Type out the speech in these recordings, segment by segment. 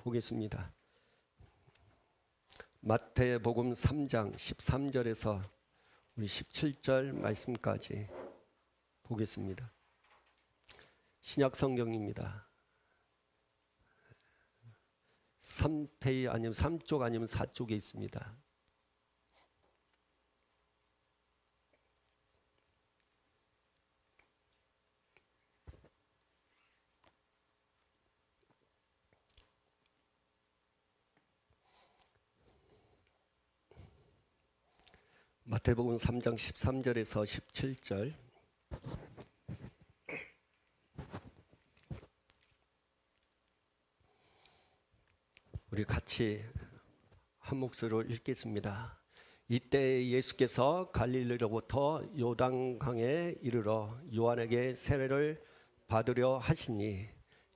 보겠습니다. 마태복음 3장 13절에서 우리 17절 말씀까지 보겠습니다. 신약 성경입니다. 3페이지 아니면 3쪽 아니면 4쪽에 있습니다. 마태복음 3장 13절에서 17절 우리 같이 한 목소리로 읽겠습니다. 이때 예수께서 갈릴리로부터 요단강에 이르러 요한에게 세례를 받으려 하시니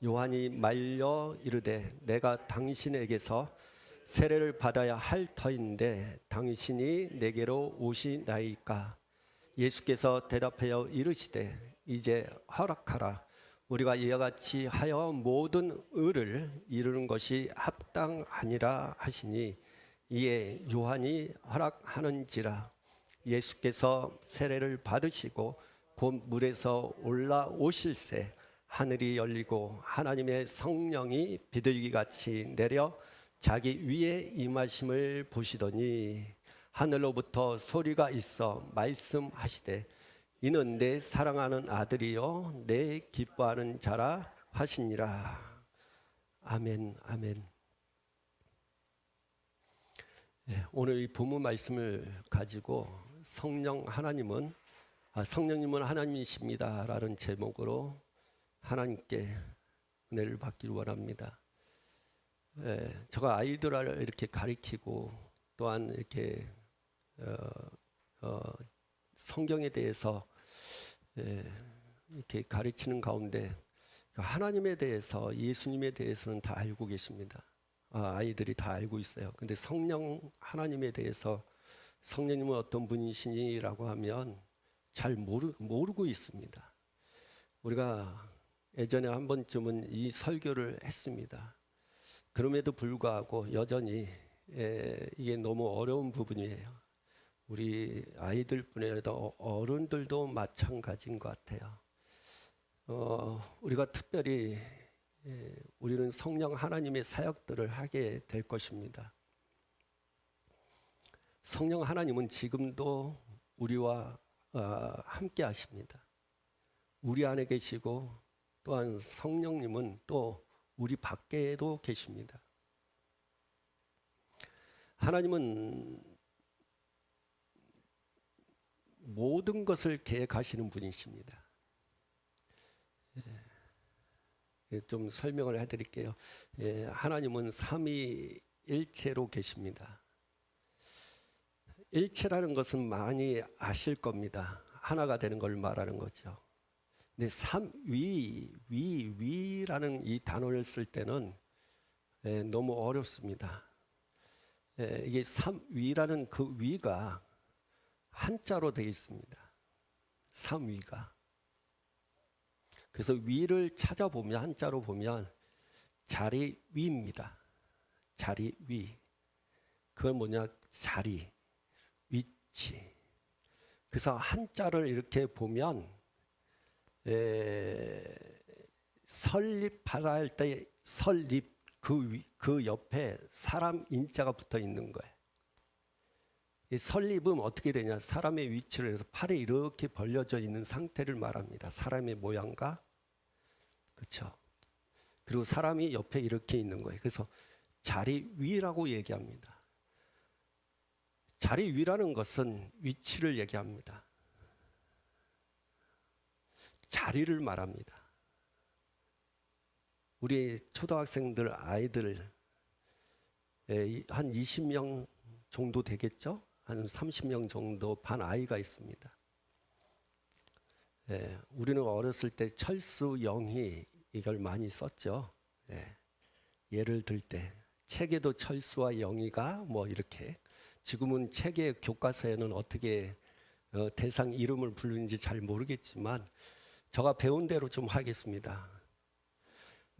요한이 말려 이르되 내가 당신에게서 세례를 받아야 할 터인데 당신이 내게로 오시나이까. 예수께서 대답하여 이르시되 이제 허락하라. 우리가 이와 같이 하여 모든 의를 이루는 것이 합당하니라 하시니 이에 요한이 허락하는지라. 예수께서 세례를 받으시고 곧 물에서 올라오실새 하늘이 열리고 하나님의 성령이 비둘기같이 내려 자기 위에 임하심을 보시더니 하늘로부터 소리가 있어 말씀하시되 이는 내 사랑하는 아들이요 내 기뻐하는 자라 하시니라. 아멘. 아멘. 네, 오늘 이 본문 말씀을 가지고 성령님은 하나님이십니다라는 제목으로 하나님께 은혜를 받기를 원합니다. 제가 아이들을 이렇게 가르치고 또한 이렇게 성경에 대해서 이렇게 가르치는 가운데 하나님에 대해서 예수님에 대해서는 다 알고 계십니다. 아이들이 다 알고 있어요. 근데 성령 하나님에 대해서 성령님은 어떤 분이시니라고 하면 잘 모르고 있습니다. 우리가 예전에 한 번쯤은 이 설교를 했습니다. 그럼에도 불구하고 여전히 이게 너무 어려운 부분이에요. 우리 아이들뿐만 아니라 어른들도 마찬가지인 것 같아요. 우리가 특별히 우리는 성령 하나님의 사역들을 하게 될 것입니다. 성령 하나님은 지금도 우리와 함께 하십니다. 우리 안에 계시고 또한 성령님은 또 우리 밖에도 계십니다. 하나님은 모든 것을 계획하시는 분이십니다. 좀 설명을 해드릴게요. 하나님은 삼위일체로 계십니다. 일체라는 것은 많이 아실 겁니다. 하나가 되는 걸 말하는 거죠. 근데 위라는 이 단어를 쓸 때는 너무 어렵습니다. 이게 삼위라는 그 위가 한자로 되어 있습니다. 삼위가. 그래서 위를 찾아보면 한자로 보면 자리 위입니다. 자리 위. 그건 뭐냐? 자리, 위치. 그래서 한자를 이렇게 보면 설립하라 할 때 설립 그 옆에 사람 인자가 붙어 있는 거예요. 이 설립은 어떻게 되냐? 사람의 위치를 해서 팔에 이렇게 벌려져 있는 상태를 말합니다. 사람의 모양과 그렇죠. 그리고 사람이 옆에 이렇게 있는 거예요. 그래서 자리 위라고 얘기합니다. 자리 위라는 것은 위치를 얘기합니다. 자리를 말합니다. 우리 초등학생들 아이들 한 20명 정도 되겠죠? 한 30명 정도 반 아이가 있습니다. 우리는 어렸을 때 철수 영희 이걸 많이 썼죠. 예를 들 때 책에도 철수와 영희가 뭐 이렇게 지금은 책의 교과서에는 어떻게 대상 이름을 부르는지 잘 모르겠지만 제가 배운 대로 좀 하겠습니다.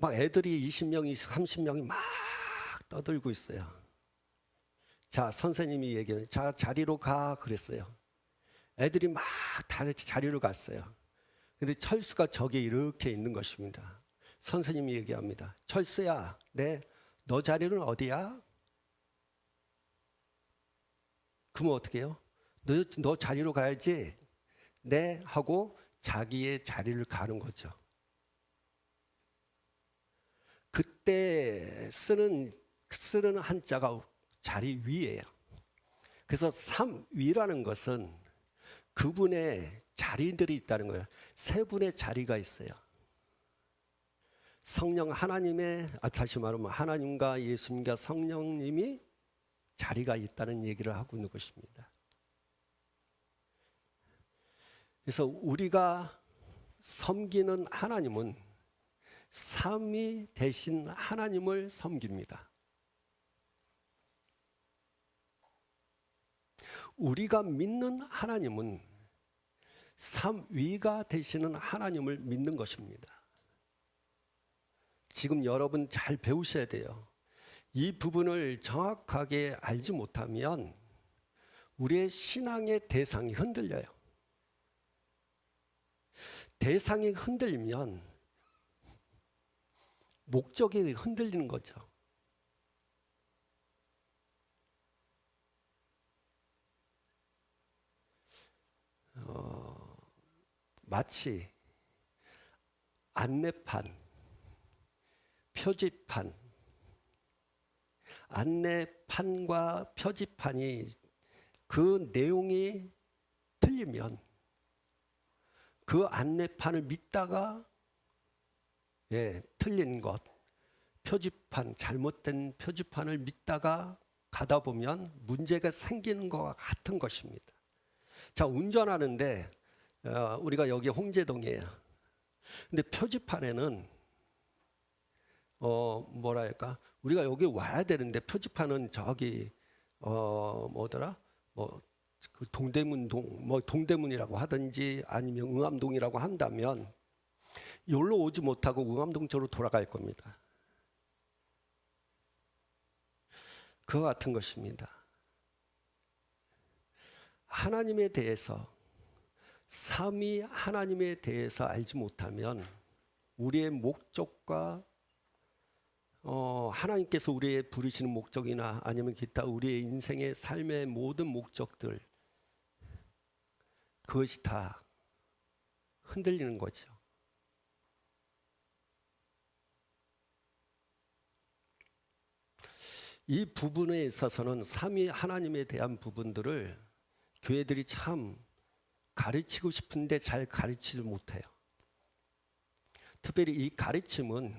막 애들이 20명이 30명이 막 떠들고 있어요. 자, 선생님이 얘기해요. 자, 자리로 가 그랬어요. 애들이 막 다 자리로 갔어요. 근데 철수가 저기 이렇게 있는 것입니다. 선생님이 얘기합니다. 철수야, 너 자리는 어디야? 그러면 어떻게 해요? 너 자리로 가야지. 네 하고 자기의 자리를 가는 거죠. 그때 쓰는 한자가 자리 위예요. 그래서 삼위라는 것은 그분의 자리들이 있다는 거예요. 세 분의 자리가 있어요. 성령 하나님의, 다시 말하면 하나님과 예수님과 성령님이 자리가 있다는 얘기를 하고 있는 것입니다. 그래서 우리가 섬기는 하나님은 삼위 대신 하나님을 섬깁니다. 우리가 믿는 하나님은 삼위가 되시는 하나님을 믿는 것입니다. 지금 여러분 잘 배우셔야 돼요. 이 부분을 정확하게 알지 못하면 우리의 신앙의 대상이 흔들려요. 대상이 흔들리면 목적이 흔들리는 거죠. 마치 안내판, 표지판, 안내판과 표지판이 그 내용이 틀리면 그 안내판을 믿다가 틀린 것, 표지판, 잘못된 표지판을 믿다가 가다 보면 문제가 생기는 것과 같은 것입니다. 자, 운전하는데 우리가 여기 홍제동이에요. 근데 표지판에는 뭐랄까, 우리가 여기 와야 되는데 표지판은 저기 그 동대문동, 동대문이라고 하든지 아니면 응암동이라고 한다면 여기로 오지 못하고 응암동 쪽으로 돌아갈 겁니다. 그와 같은 것입니다. 하나님에 대해서, 삼위 하나님에 대해서 알지 못하면 우리의 목적과 하나님께서 우리의 부르시는 목적이나 아니면 기타 우리의 인생의 삶의 모든 목적들, 그것이 다 흔들리는 거죠. 이 부분에 있어서는 삼위 하나님에 대한 부분들을 교회들이 참 가르치고 싶은데 잘 가르치지 못해요. 특별히 이 가르침은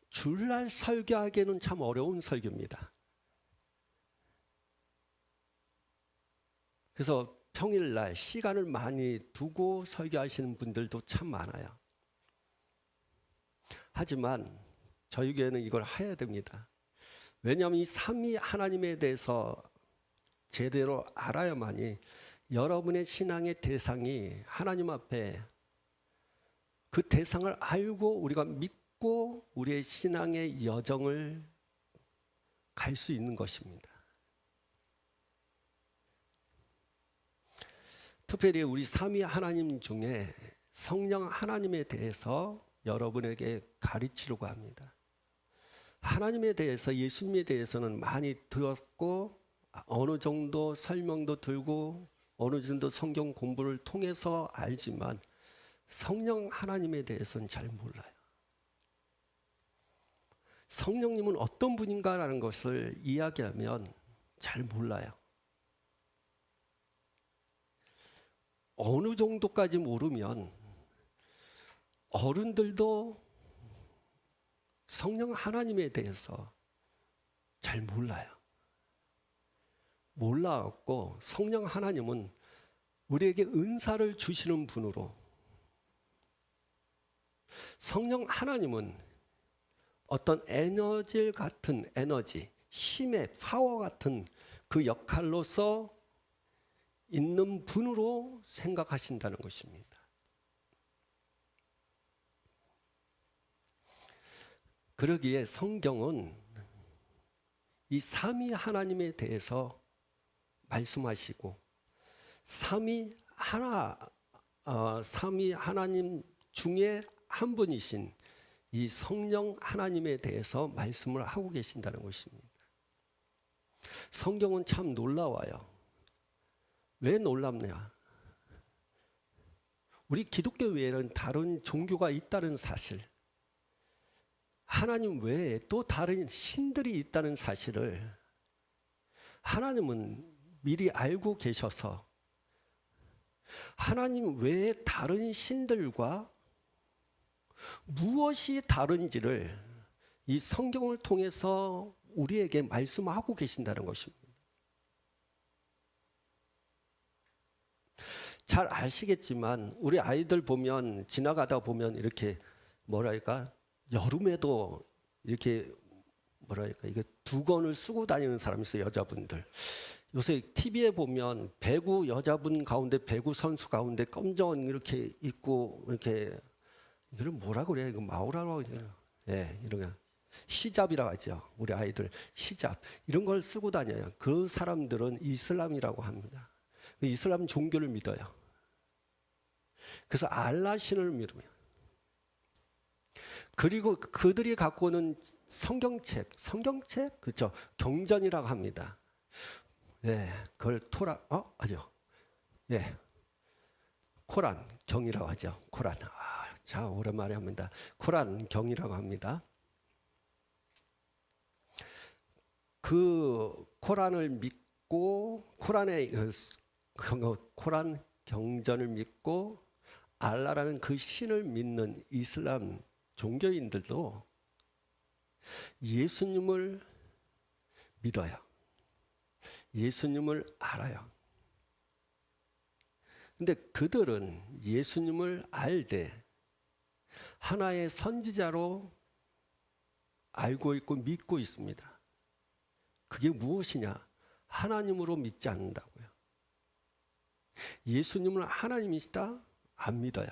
주일날 설교하기에는 참 어려운 설교입니다. 그래서 평일날 시간을 많이 두고 설교하시는 분들도 참 많아요. 하지만 저희 교회는 이걸 해야 됩니다. 왜냐하면 이 삼위 하나님에 대해서 제대로 알아야만이 여러분의 신앙의 대상이 하나님 앞에 그 대상을 알고 우리가 믿고 우리의 신앙의 여정을 갈 수 있는 것입니다. 특별히 우리 삼위 하나님 중에 성령 하나님에 대해서 여러분에게 가르치려고 합니다. 하나님에 대해서, 예수님에 대해서는 많이 들었고 어느 정도 설명도 들고 어느 정도 성경 공부를 통해서 알지만 성령 하나님에 대해서는 잘 몰라요. 성령님은 어떤 분인가라는 것을 이야기하면 잘 몰라요. 어느 정도까지 모르면 어른들도 성령 하나님에 대해서 잘 몰라요. 몰라갖고 성령 하나님은 우리에게 은사를 주시는 분으로, 성령 하나님은 어떤 에너지 같은 에너지, 힘의 파워 같은 그 역할로서 있는 분으로 생각하신다는 것입니다. 그러기에 성경은 이 삼위 하나님에 대해서 말씀하시고 삼위 하나님 중에 한 분이신 이 성령 하나님에 대해서 말씀을 하고 계신다는 것입니다. 성경은 참 놀라워요. 왜 놀랍냐? 우리 기독교 외에는 다른 종교가 있다는 사실, 하나님 외에 또 다른 신들이 있다는 사실을 하나님은 미리 알고 계셔서 하나님 외에 다른 신들과 무엇이 다른지를 이 성경을 통해서 우리에게 말씀하고 계신다는 것입니다. 잘 아시겠지만 우리 아이들 보면 지나가다 보면 이렇게 뭐랄까 여름에도 이렇게 뭐랄까 이게 두건을 쓰고 다니는 사람이 있어요. 여자분들. 요새 TV에 보면 배구 여자분 가운데 배구 선수 가운데 검정 이렇게 입고 이렇게 이걸 뭐라 그래요? 이거 마우라고 하죠. 예, 이런 거 히잡이라고 하죠. 우리 아이들 히잡 이런 걸 쓰고 다녀요. 그 사람들은 이슬람이라고 합니다. 이슬람 종교를 믿어요. 그래서 알라 신을 믿어요. 그리고 그들이 갖고 오는 성경책 그렇죠? 경전이라고 합니다. 예, 그걸 아죠. 예, 코란 경이라고 하죠. 코란. 자, 오랜만에 합니다. 코란 경이라고 합니다. 그 코란을 믿고 코란 경전을 믿고 알라라는 그 신을 믿는 이슬람 종교인들도 예수님을 믿어요. 예수님을 알아요. 근데 그들은 예수님을 알되 하나의 선지자로 알고 있고 믿고 있습니다. 그게 무엇이냐? 하나님으로 믿지 않는다고요. 예수님은 하나님이시다? 안 믿어요.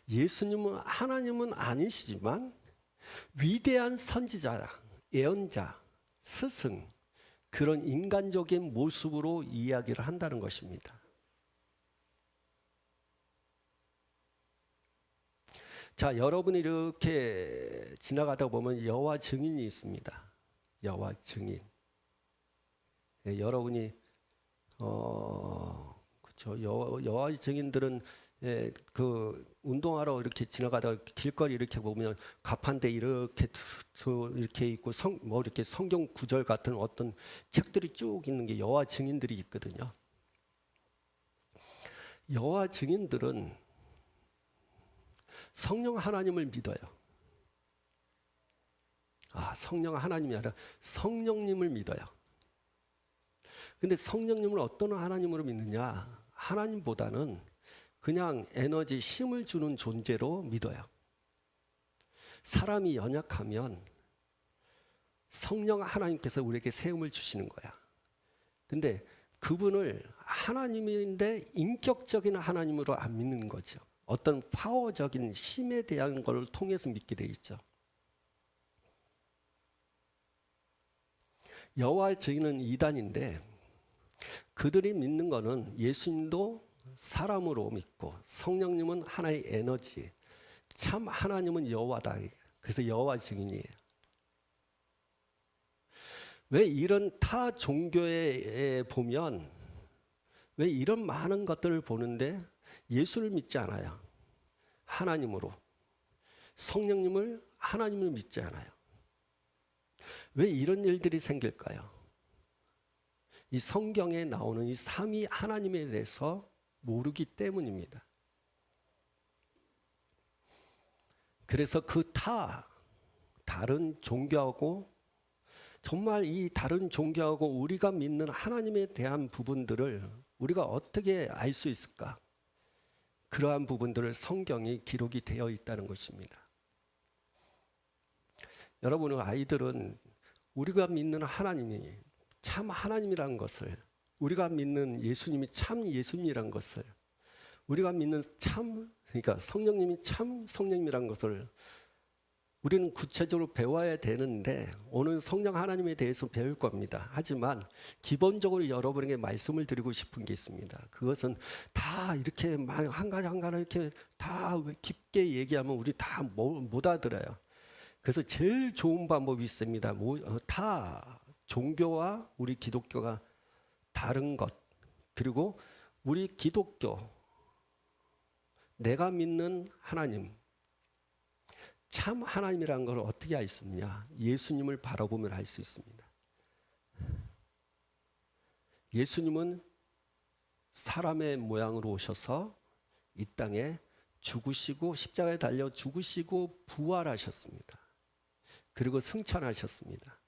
예수님은 하나님은 아니시지만 위대한 선지자, 예언자, 스승 그런 인간적인 모습으로 이야기를 한다는 것입니다. 자, 여러분이 이렇게 지나가다 보면 여호와 증인이 있습니다. 여호와 증인. 예, 여러분이 그렇죠. 여호와 증인들은 그 운동하러 이렇게 지나가다가 길거리 이렇게 보면 가판대 이렇게 있고 이렇게 성경 구절 같은 어떤 책들이 쭉 있는 게 여호와 증인들이 있거든요. 여호와 증인들은 성령 하나님을 믿어요. 성령 하나님이 아니라 성령님을 믿어요. 근데 성령님을 어떤 하나님으로 믿느냐? 하나님보다는 그냥 에너지, 힘을 주는 존재로 믿어요. 사람이 연약하면 성령 하나님께서 우리에게 세움을 주시는 거야. 근데 그분을 하나님인데 인격적인 하나님으로 안 믿는 거죠. 어떤 파워적인 힘에 대한 걸 통해서 믿게 돼 있죠. 여호와 증인은 이단인데 그들이 믿는 거는 예수님도 사람으로 믿고 성령님은 하나의 에너지, 참 하나님은 여호와다. 그래서 여호와 증인이에요. 왜 이런 타 종교에 보면 왜 이런 많은 것들을 보는데 예수를 믿지 않아요. 하나님으로. 성령님을 하나님을 믿지 않아요. 왜 이런 일들이 생길까요? 이 성경에 나오는 이 삼위 하나님에 대해서 모르기 때문입니다. 그래서 그 다른 종교하고 정말 이 다른 종교하고 우리가 믿는 하나님에 대한 부분들을 우리가 어떻게 알 수 있을까? 그러한 부분들을 성경이 기록이 되어 있다는 것입니다. 여러분의 아이들은 우리가 믿는 하나님이 참 하나님이라는 것을, 우리가 믿는 예수님이 참 예수님이라는 것을, 우리가 믿는 그러니까 성령님이 참 성령님이라는 것을 우리는 구체적으로 배워야 되는데 오늘 성령 하나님에 대해서 배울 겁니다. 하지만 기본적으로 여러분에게 말씀을 드리고 싶은 게 있습니다. 그것은 다 이렇게 한 가지 이렇게 다 깊게 얘기하면 우리 다 못 알아들어요. 그래서 제일 좋은 방법이 있습니다. 다 종교와 우리 기독교가 다른 것, 그리고 우리 기독교, 내가 믿는 하나님, 참 하나님이라는 걸 어떻게 알 수 있냐? 예수님을 바라보면 알 수 있습니다. 예수님은 사람의 모양으로 오셔서 이 땅에 죽으시고 십자가에 달려 죽으시고 부활하셨습니다. 그리고 승천하셨습니다.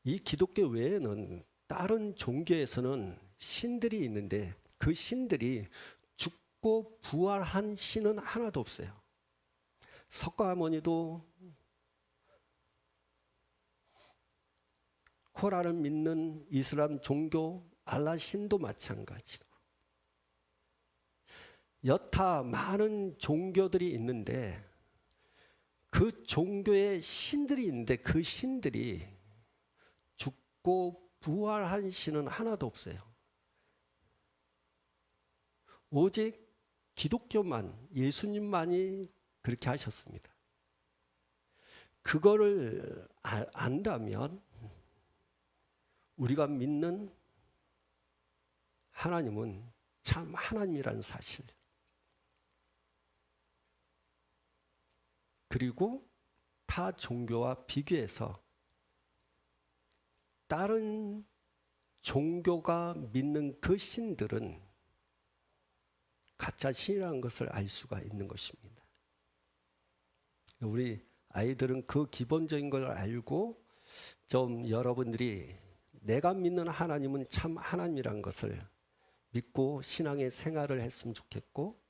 이 기독교 외에는 다른 종교에서는 신들이 있는데 그 신들이 죽고 부활한 신은 하나도 없어요. 석가모니도 코란을 믿는 이슬람 종교 알라 신도 마찬가지고, 여타 많은 종교들이 있는데 그 종교에 신들이 있는데 그 신들이 죽고 부활한 신은 하나도 없어요. 오직 기독교만, 예수님만이 그렇게 하셨습니다. 그거를 안다면 우리가 믿는 하나님은 참 하나님이라는 사실, 그리고 타 종교와 비교해서 다른 종교가 믿는 그 신들은 가짜 신이라는 것을 알 수가 있는 것입니다. 우리 아이들은 그 기본적인 걸 알고 좀 여러분들이 내가 믿는 하나님은 참 하나님이라는 것을 믿고 신앙의 생활을 했으면 좋겠고,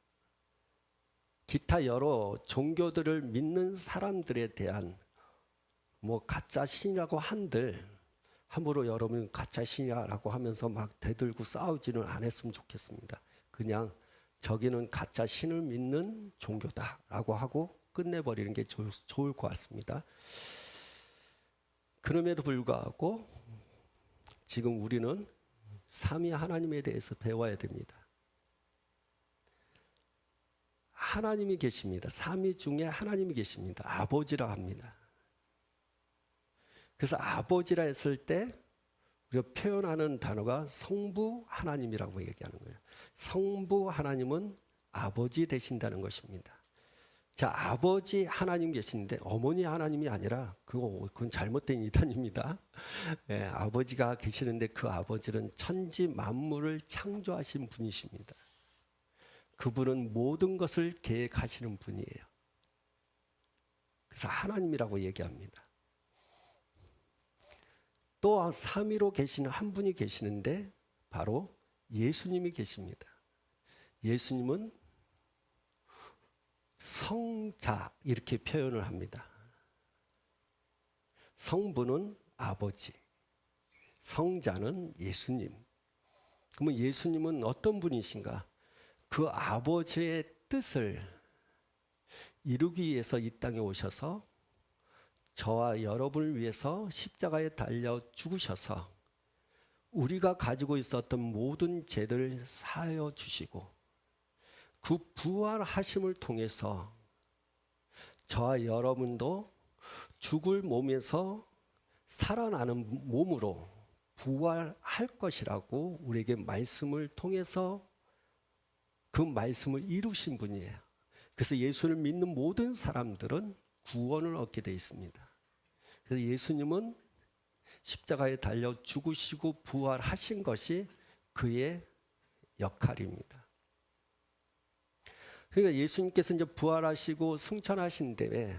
기타 여러 종교들을 믿는 사람들에 대한 가짜 신이라고 한들 함부로 여러분 가짜 신이라고 하면서 막 대들고 싸우지는 않았으면 좋겠습니다. 그냥 저기는 가짜 신을 믿는 종교다라고 하고 끝내버리는 게 좋을 것 같습니다. 그럼에도 불구하고 지금 우리는 삼위 하나님에 대해서 배워야 됩니다. 하나님이 계십니다. 삼위 중에 하나님이 계십니다. 아버지라 합니다. 그래서 아버지라 했을 때 우리가 표현하는 단어가 성부 하나님이라고 얘기하는 거예요. 성부 하나님은 아버지 되신다는 것입니다. 자, 아버지 하나님 계시는데 어머니 하나님이 아니라 그건 잘못된 이단입니다. 예, 아버지가 계시는데 그 아버지는 천지 만물을 창조하신 분이십니다. 그분은 모든 것을 계획하시는 분이에요. 그래서 하나님이라고 얘기합니다. 또 삼위로 계시는 한 분이 계시는데 바로 예수님이 계십니다. 예수님은 성자 이렇게 표현을 합니다. 성부는 아버지, 성자는 예수님. 그러면 예수님은 어떤 분이신가? 그 아버지의 뜻을 이루기 위해서 이 땅에 오셔서 저와 여러분을 위해서 십자가에 달려 죽으셔서 우리가 가지고 있었던 모든 죄들을 사하여 주시고, 그 부활하심을 통해서 저와 여러분도 죽을 몸에서 살아나는 몸으로 부활할 것이라고 우리에게 말씀을 통해서 그 말씀을 이루신 분이에요. 그래서 예수를 믿는 모든 사람들은 구원을 얻게 되어 있습니다. 그래서 예수님은 십자가에 달려 죽으시고 부활하신 것이 그의 역할입니다. 그러니까 예수님께서 이제 부활하시고 승천하신 뒤에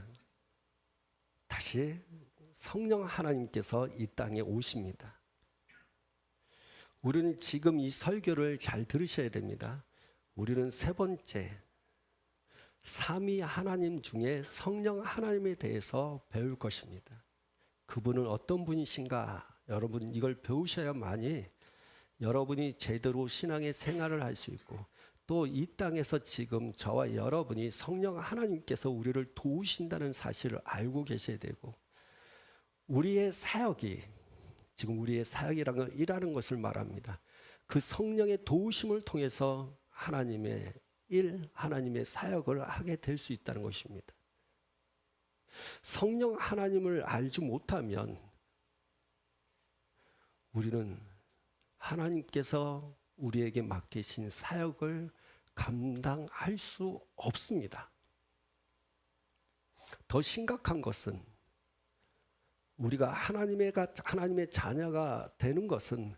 다시 성령 하나님께서 이 땅에 오십니다. 우리는 지금 이 설교를 잘 들으셔야 됩니다. 우리는 세 번째, 삼위 하나님 중에 성령 하나님에 대해서 배울 것입니다. 그분은 어떤 분이신가? 여러분 이걸 배우셔야만이 여러분이 제대로 신앙의 생활을 할 수 있고, 또 이 땅에서 지금 저와 여러분이 성령 하나님께서 우리를 도우신다는 사실을 알고 계셔야 되고, 우리의 사역이, 지금 우리의 사역이라는 건 일하는 것을 말합니다. 그 성령의 도우심을 통해서 하나님의 일, 하나님의 사역을 하게 될 수 있다는 것입니다. 성령 하나님을 알지 못하면 우리는 하나님께서 우리에게 맡기신 사역을 감당할 수 없습니다. 더 심각한 것은 우리가 하나님의 자녀가 되는 것은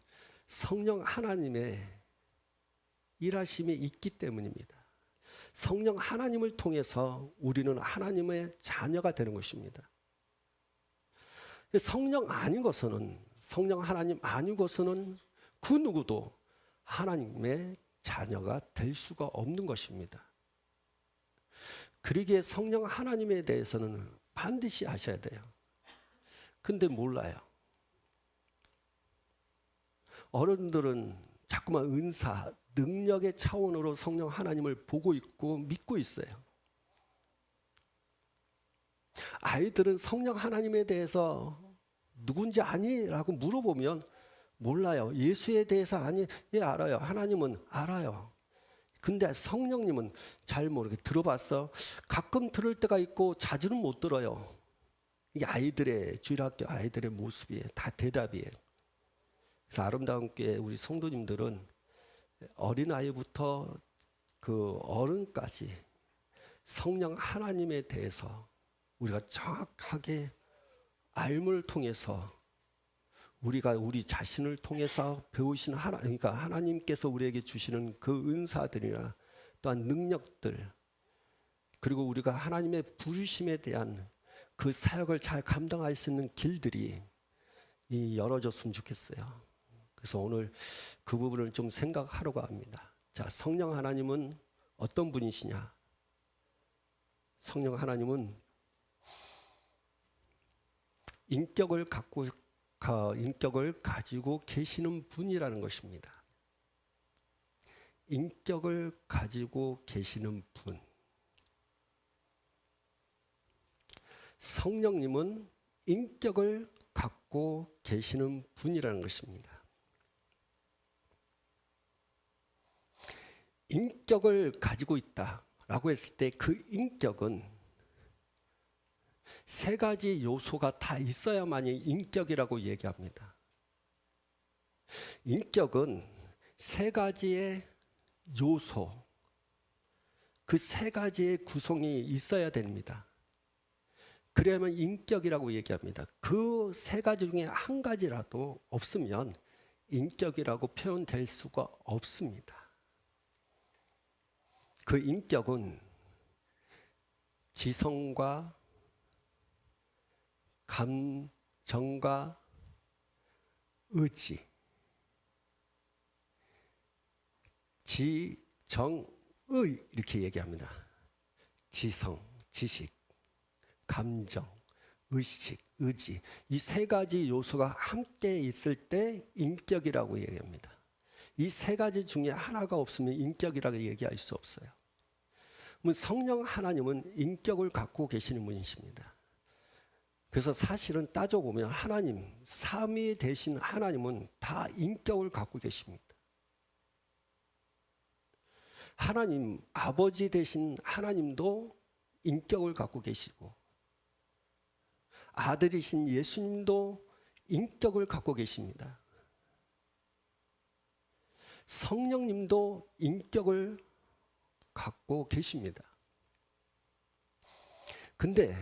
성령 하나님의 일하심이 있기 때문입니다. 성령 하나님을 통해서 우리는 하나님의 자녀가 되는 것입니다. 성령 하나님 아니고서는 그 누구도 하나님의 자녀가 될 수가 없는 것입니다. 그러기에 성령 하나님에 대해서는 반드시 아셔야 돼요. 근데 몰라요. 어른들은 자꾸만 은사, 능력의 차원으로 성령 하나님을 보고 있고 믿고 있어요. 아이들은 성령 하나님에 대해서 누군지 아니? 라고 물어보면 몰라요. 예수에 대해서 아니? 예, 알아요. 하나님은 알아요. 근데 성령님은 잘 모르게 들어봤어? 가끔 들을 때가 있고 자주는 못 들어요. 이게 아이들의, 주일학교 아이들의 모습이에요. 다 대답이에요. 그래서 아름다운 교회 우리 성도님들은 어린아이부터 그 어른까지 성령 하나님에 대해서 우리가 정확하게 알물 통해서 우리가 우리 자신을 통해서 배우신 그러니까 하나님께서 우리에게 주시는 그 은사들이나 또한 능력들, 그리고 우리가 하나님의 부르심에 대한 그 사역을 잘 감당할 수 있는 길들이 열어졌으면 좋겠어요. 그래서 오늘 그 부분을 좀 생각하려고 합니다. 자, 성령 하나님은 어떤 분이시냐? 성령 하나님은 인격을 가지고 계시는 분이라는 것입니다. 인격을 가지고 계시는 분. 성령님은 인격을 갖고 계시는 분이라는 것입니다. 인격을 가지고 있다라고 했을 때 그 인격은 세 가지 요소가 다 있어야만이 인격이라고 얘기합니다. 인격은 세 가지의 요소, 그 세 가지의 구성이 있어야 됩니다. 그래야만 인격이라고 얘기합니다. 그 세 가지 중에 한 가지라도 없으면 인격이라고 표현될 수가 없습니다. 그 인격은 지성과 감정과 의지, 지정의 이렇게 얘기합니다. 지성, 지식, 감정, 의식, 의지, 이 세 가지 요소가 함께 있을 때 인격이라고 얘기합니다. 이 세 가지 중에 하나가 없으면 인격이라고 얘기할 수 없어요. 성령 하나님은 인격을 갖고 계시는 분이십니다. 그래서 사실은 따져보면 하나님, 삼위 되신 하나님은 다 인격을 갖고 계십니다. 하나님, 아버지 되신 하나님도 인격을 갖고 계시고, 아들이신 예수님도 인격을 갖고 계십니다. 성령님도 인격을 갖고 계십니다. 근데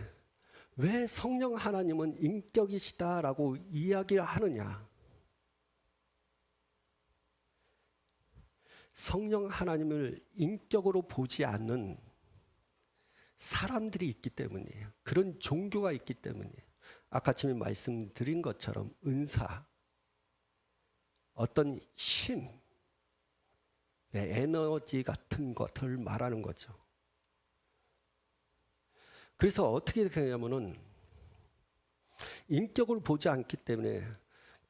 왜 성령 하나님은 인격이시다라고 이야기를 하느냐? 성령 하나님을 인격으로 보지 않는 사람들이 있기 때문이에요. 그런 종교가 있기 때문이에요. 아까 전에 말씀드린 것처럼 은사, 어떤 힘, 에너지 같은 것을 말하는 거죠. 그래서 어떻게 되냐면은 인격을 보지 않기 때문에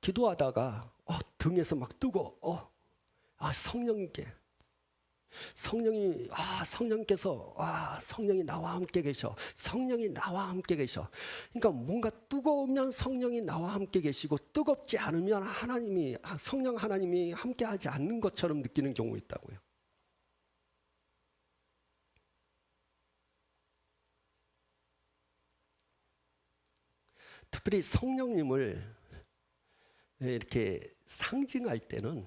기도하다가 등에서 막 뜨고 성령께 성령께서 성령이 나와 함께 계셔. 성령이 나와 함께 계셔. 그러니까 뭔가 뜨거우면 성령이 나와 함께 계시고 뜨겁지 않으면 성령 하나님이 함께 하지 않는 것처럼 느끼는 경우 있다고요. 특별히 성령님을 이렇게 상징할 때는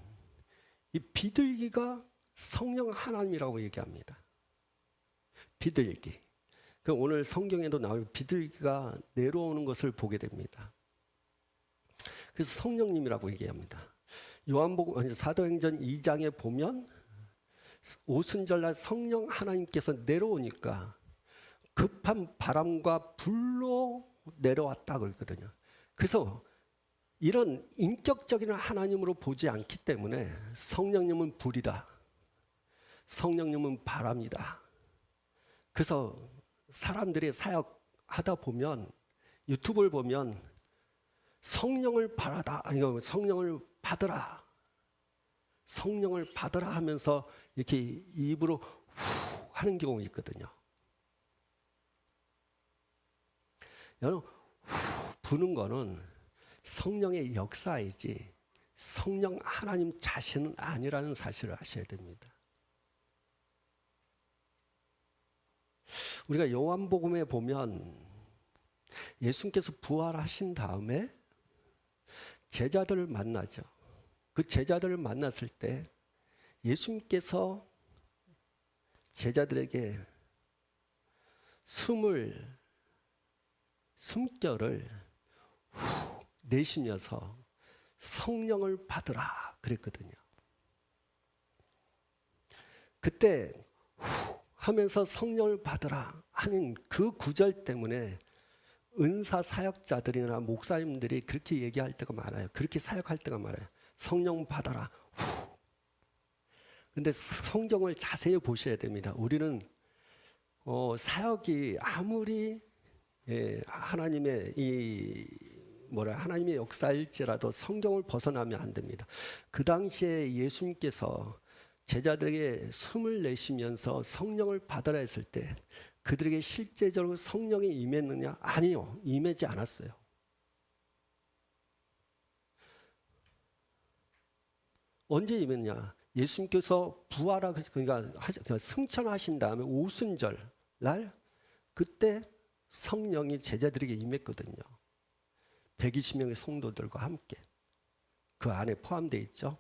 이 비둘기가 성령 하나님이라고 얘기합니다. 비둘기. 오늘 성경에도 나오는 비둘기가 내려오는 것을 보게 됩니다. 그래서 성령님이라고 얘기합니다. 요한복음 사도행전 2장에 보면 오순절날 성령 하나님께서 내려오니까 급한 바람과 불로 내려왔다 그랬거든요. 그래서 이런 인격적인 하나님으로 보지 않기 때문에 성령님은 불이다. 성령님은 바람이다. 그래서 사람들이 사역하다 보면 유튜브를 보면 성령을 성령을 받으라. 성령을 받으라 하면서 이렇게 입으로 후 하는 경우가 있거든요. 여러분, 후 부는 거는 성령의 역사이지 성령 하나님 자신은 아니라는 사실을 아셔야 됩니다. 우리가 요한복음에 보면 예수님께서 부활하신 다음에 제자들을 만나죠. 그 제자들을 만났을 때 예수님께서 제자들에게 숨결을 후 내쉬면서 성령을 받으라 그랬거든요. 그때 후 하면서 성령을 받으라 하는 그 구절 때문에 은사 사역자들이나 목사님들이 그렇게 얘기할 때가 많아요. 그렇게 사역할 때가 많아요. 성령 받아라. 후. 근데 성경을 자세히 보셔야 됩니다. 우리는 사역이 아무리 하나님의 하나님의 역사일지라도 성경을 벗어나면 안 됩니다. 그 당시에 예수님께서 제자들에게 숨을 내쉬면서 성령을 받으라 했을 때 그들에게 실제적으로 성령이 임했느냐? 아니요. 임하지 않았어요. 언제 임했냐? 예수님께서 그러니까 승천하신 다음에 오순절 날 그때 성령이 제자들에게 임했거든요. 120명의 성도들과 함께 그 안에 포함되어 있죠.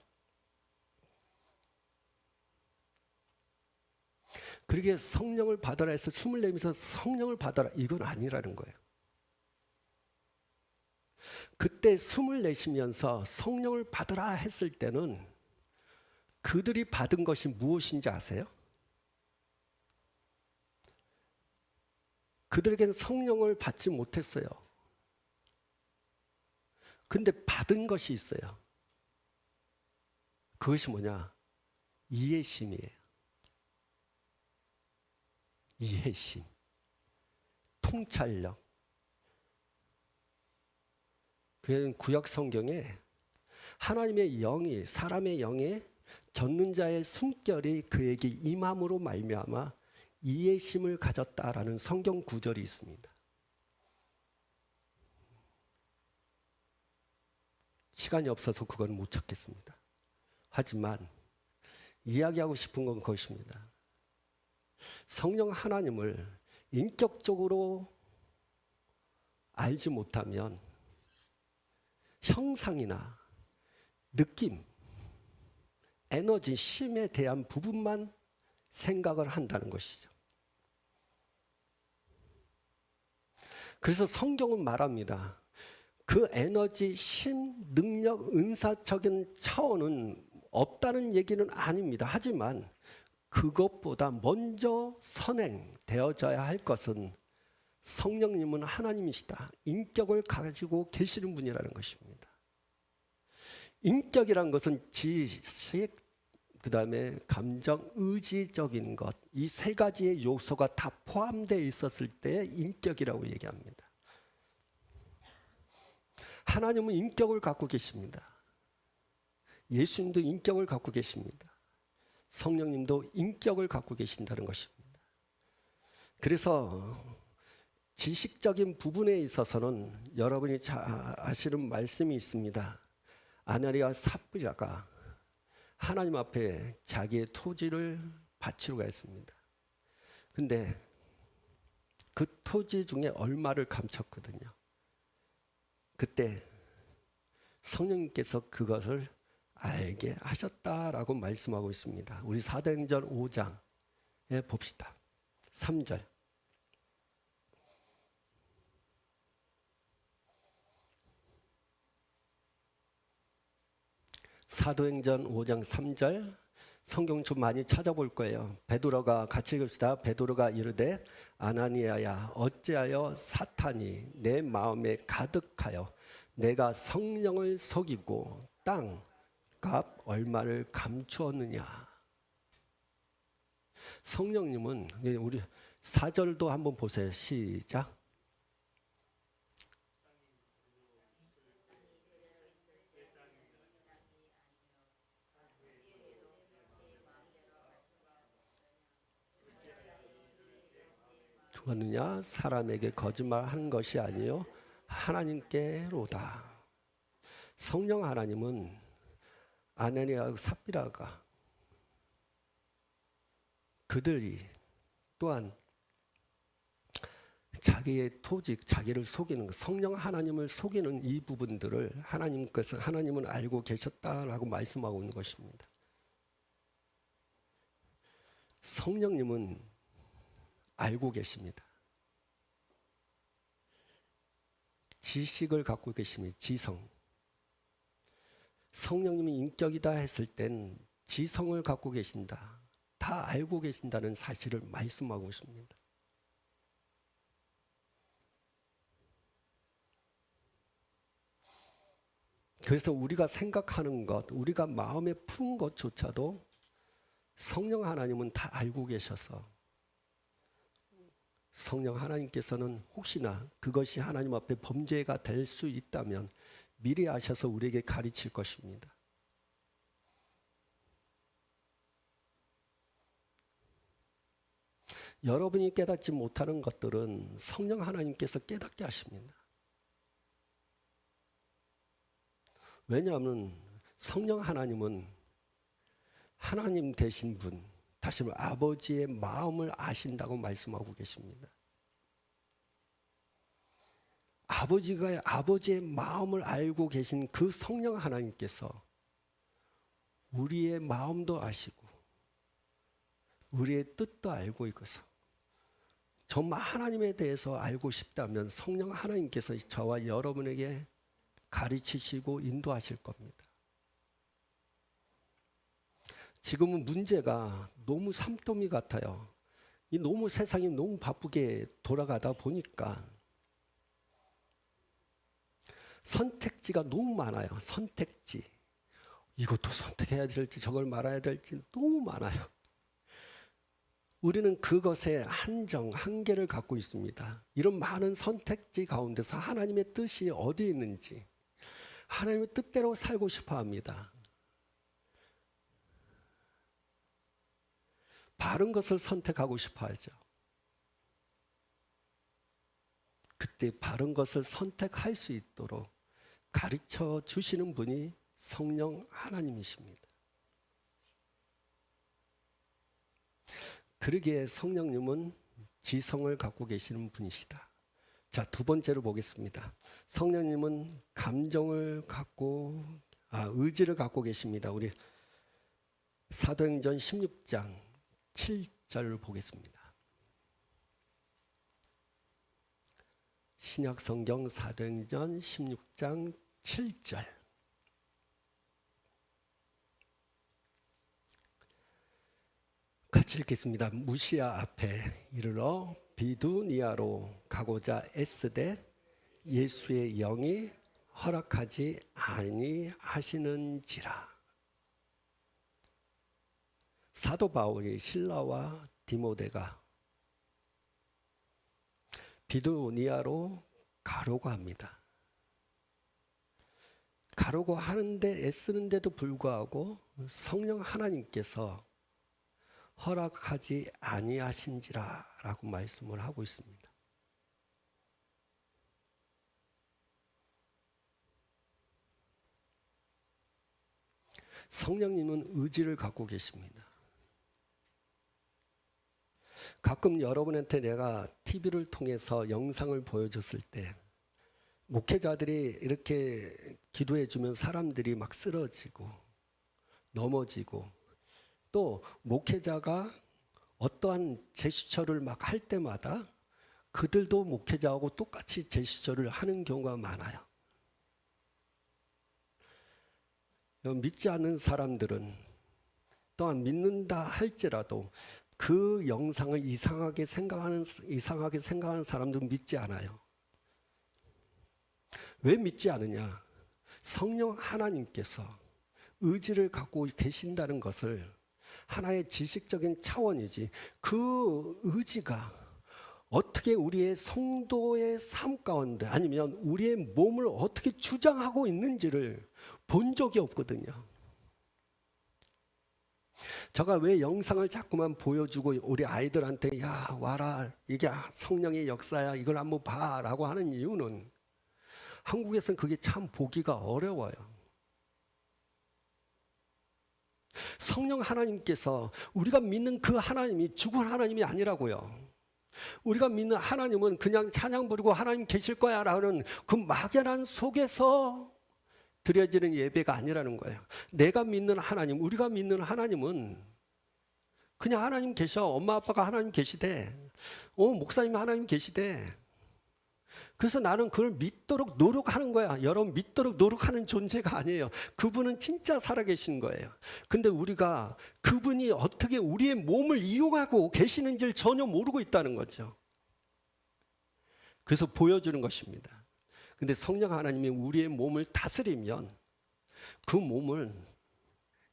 그러게 성령을 받아라 해서 숨을 내면서 성령을 받아라 이건 아니라는 거예요. 그때 숨을 내쉬면서 성령을 받아라 했을 때는 그들이 받은 것이 무엇인지 아세요? 그들에게는 성령을 받지 못했어요. 근데 받은 것이 있어요. 그것이 뭐냐? 이해심이에요. 이해심, 통찰력. 구약 성경에 하나님의 영이 사람의 영에 젖는 자의 숨결이 그에게 임함으로 말미암아 이해심을 가졌다라는 성경 구절이 있습니다. 시간이 없어서 그건 못 찾겠습니다. 하지만 이야기하고 싶은 건 그것입니다. 성령 하나님을 인격적으로 알지 못하면 형상이나 느낌, 에너지, 심에 대한 부분만 생각을 한다는 것이죠. 그래서 성경은 말합니다. 그 에너지, 심, 능력, 은사적인 차원은 없다는 얘기는 아닙니다. 하지만 그것보다 먼저 선행되어져야 할 것은 성령님은 하나님이시다. 인격을 가지고 계시는 분이라는 것입니다. 인격이란 것은 지식, 그 다음에 감정, 의지적인 것, 이 세 가지의 요소가 다 포함되어 있었을 때 인격이라고 얘기합니다. 하나님은 인격을 갖고 계십니다. 예수님도 인격을 갖고 계십니다. 성령님도 인격을 갖고 계신다는 것입니다. 그래서 지식적인 부분에 있어서는 여러분이 잘 아시는 말씀이 있습니다. 아나니아와 삽비라가 하나님 앞에 자기의 토지를 바치러 갔습니다. 근데 그 토지 중에 얼마를 감췄거든요. 그때 성령님께서 그것을 알게 하셨다라고 말씀하고 있습니다. 우리 사도행전 5장에 봅시다. 3절. 사도행전 5장 3절. 성경 좀 많이 찾아볼 거예요. 베드로가 같이 읽읍시다. 베드로가 이르되 아나니아야 어찌하여 사탄이 내 마음에 가득하여 내가 성령을 속이고 땅 값 얼마를 감추었느냐. 성령님은 우리 4절도 한번 보세요. 시작. 두었느냐 사람에게 거짓말하는 것이 아니요 하나님께로다. 성령 하나님은 아나니아와 삽비라가 그들이 또한 자기의 토지, 자기를 속이는 성령 하나님을 속이는 이 부분들을 하나님은 알고 계셨다라고 말씀하고 있는 것입니다. 성령님은 알고 계십니다. 지식을 갖고 계십니다. 지성. 성령님이 인격이다 했을 땐 지성을 갖고 계신다. 다 알고 계신다는 사실을 말씀하고 있습니다. 그래서 우리가 생각하는 것, 우리가 마음에 푼 것조차도 성령 하나님은 다 알고 계셔서 성령 하나님께서는 혹시나 그것이 하나님 앞에 범죄가 될 수 있다면 미리 아셔서 우리에게 가르칠 것입니다. 여러분이 깨닫지 못하는 것들은 성령 하나님께서 깨닫게 하십니다. 왜냐하면 성령 하나님은 하나님 되신 분, 다시 말해 아버지의 마음을 아신다고 말씀하고 계십니다. 아버지가 아버지의 마음을 알고 계신 그 성령 하나님께서 우리의 마음도 아시고 우리의 뜻도 알고 있어서 정말 하나님에 대해서 알고 싶다면 성령 하나님께서 저와 여러분에게 가르치시고 인도하실 겁니다. 지금은 문제가 너무 삼도미 같아요. 너무 세상이 너무 바쁘게 돌아가다 보니까 선택지가 너무 많아요. 선택지. 이것도 선택해야 될지 저걸 말아야 될지 너무 많아요. 우리는 그것에 한계를 갖고 있습니다. 이런 많은 선택지 가운데서 하나님의 뜻이 어디에 있는지 하나님의 뜻대로 살고 싶어 합니다. 바른 것을 선택하고 싶어 하죠. 그때 바른 것을 선택할 수 있도록 가르쳐 주시는 분이 성령 하나님이십니다. 그러기에 성령님은 지성을 갖고 계시는 분이시다. 자, 두 번째로 보겠습니다. 성령님은 감정을 갖고 의지를 갖고 계십니다. 우리 사도행전 16장 7절을 보겠습니다. 신약 성경 사도행전 16장 7절. 같이 읽겠습니다. 무시아 앞에 이르러 비두니아로 가고자 애쓰되 예수의 영이 허락하지 아니하시는지라. 사도 바울이 실라와 디모데가 비두니아로 가려고 합니다. 가려고 하는데 애쓰는데도 불구하고 성령 하나님께서 허락하지 아니하신지라라고 말씀을 하고 있습니다. 성령님은 의지를 갖고 계십니다. 가끔 여러분한테 내가 TV를 통해서 영상을 보여줬을 때 목회자들이 이렇게 기도해 주면 사람들이 막 쓰러지고 넘어지고, 또 목회자가 어떠한 제스처를 막 할 때마다 그들도 목회자하고 똑같이 제스처를 하는 경우가 많아요. 믿지 않는 사람들은 또한 믿는다 할지라도 그 영상을 이상하게 생각하는 사람들은 믿지 않아요. 왜 믿지 않느냐? 성령 하나님께서 의지를 갖고 계신다는 것을 하나의 지식적인 차원이지, 그 의지가 어떻게 우리의 성도의 삶 가운데 아니면 우리의 몸을 어떻게 주장하고 있는지를 본 적이 없거든요. 제가 왜 영상을 자꾸만 보여주고 우리 아이들한테 야 와라, 이게 성령의 역사야, 이걸 한번 봐라고 하는 이유는 한국에서는 그게 참 보기가 어려워요. 성령 하나님께서 우리가 믿는 그 하나님이 죽은 하나님이 아니라고요. 우리가 믿는 하나님은 그냥 찬양 부르고 하나님 계실 거야 라는 그 막연한 속에서 드려지는 예배가 아니라는 거예요. 내가 믿는 하나님, 우리가 믿는 하나님은 그냥 하나님 계셔. 엄마 아빠가 하나님 계시대. 목사님이 하나님 계시대. 그래서 나는 그걸 믿도록 노력하는 거야. 여러분, 믿도록 노력하는 존재가 아니에요. 그분은 진짜 살아계신 거예요. 근데 우리가 그분이 어떻게 우리의 몸을 이용하고 계시는지를 전혀 모르고 있다는 거죠. 그래서 보여주는 것입니다. 근데 성령 하나님이 우리의 몸을 다스리면 그 몸을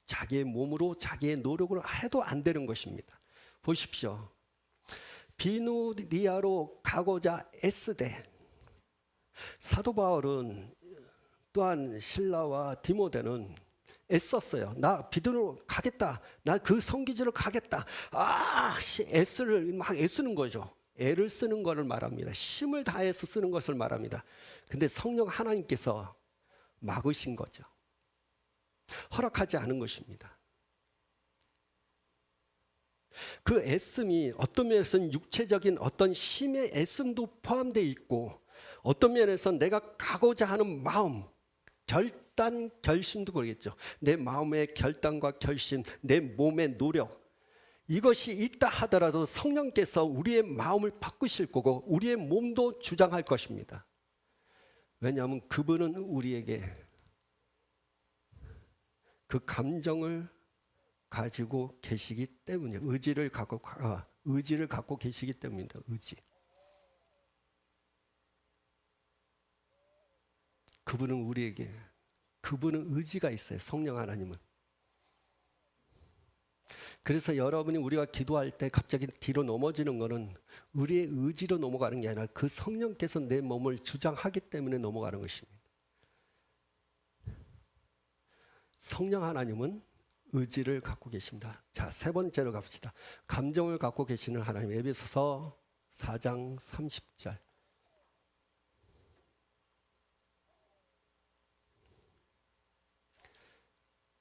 자기의 몸으로 자기의 노력으로 해도 안 되는 것입니다. 보십시오. 비누리아로 가고자 애쓰되, 사도 바울은 또한 실라와 디모데는 애썼어요. 나 비두로 가겠다. 나 그 성기지로 가겠다. 애를 막 애쓰는 거죠. 애를 쓰는 것을 말합니다. 힘을 다해서 쓰는 것을 말합니다. 근데 성령 하나님께서 막으신 거죠. 허락하지 않은 것입니다. 그 애씀이 어떤 면에서는 육체적인 어떤 힘의 애씀도 포함되어 있고, 어떤 면에서는 내가 가고자 하는 마음, 결단, 결심도 그러겠죠. 내 마음의 결단과 결심, 내 몸의 노력, 이것이 있다 하더라도 성령께서 우리의 마음을 바꾸실 거고 우리의 몸도 주장할 것입니다. 왜냐하면 그분은 우리에게 그 감정을 가지고 계시기 때문이에요. 의지를 갖고 계시기 때문입니다. 의지. 그분은 의지가 있어요. 성령 하나님은. 그래서 여러분이 우리가 기도할 때 갑자기 뒤로 넘어지는 것은 우리의 의지로 넘어가는 게 아니라 그 성령께서 내 몸을 주장하기 때문에 넘어가는 것입니다. 성령 하나님은 의지를 갖고 계십니다. 자, 세 번째로 갑시다. 감정을 갖고 계시는 하나님. 에베소서 4장 30절.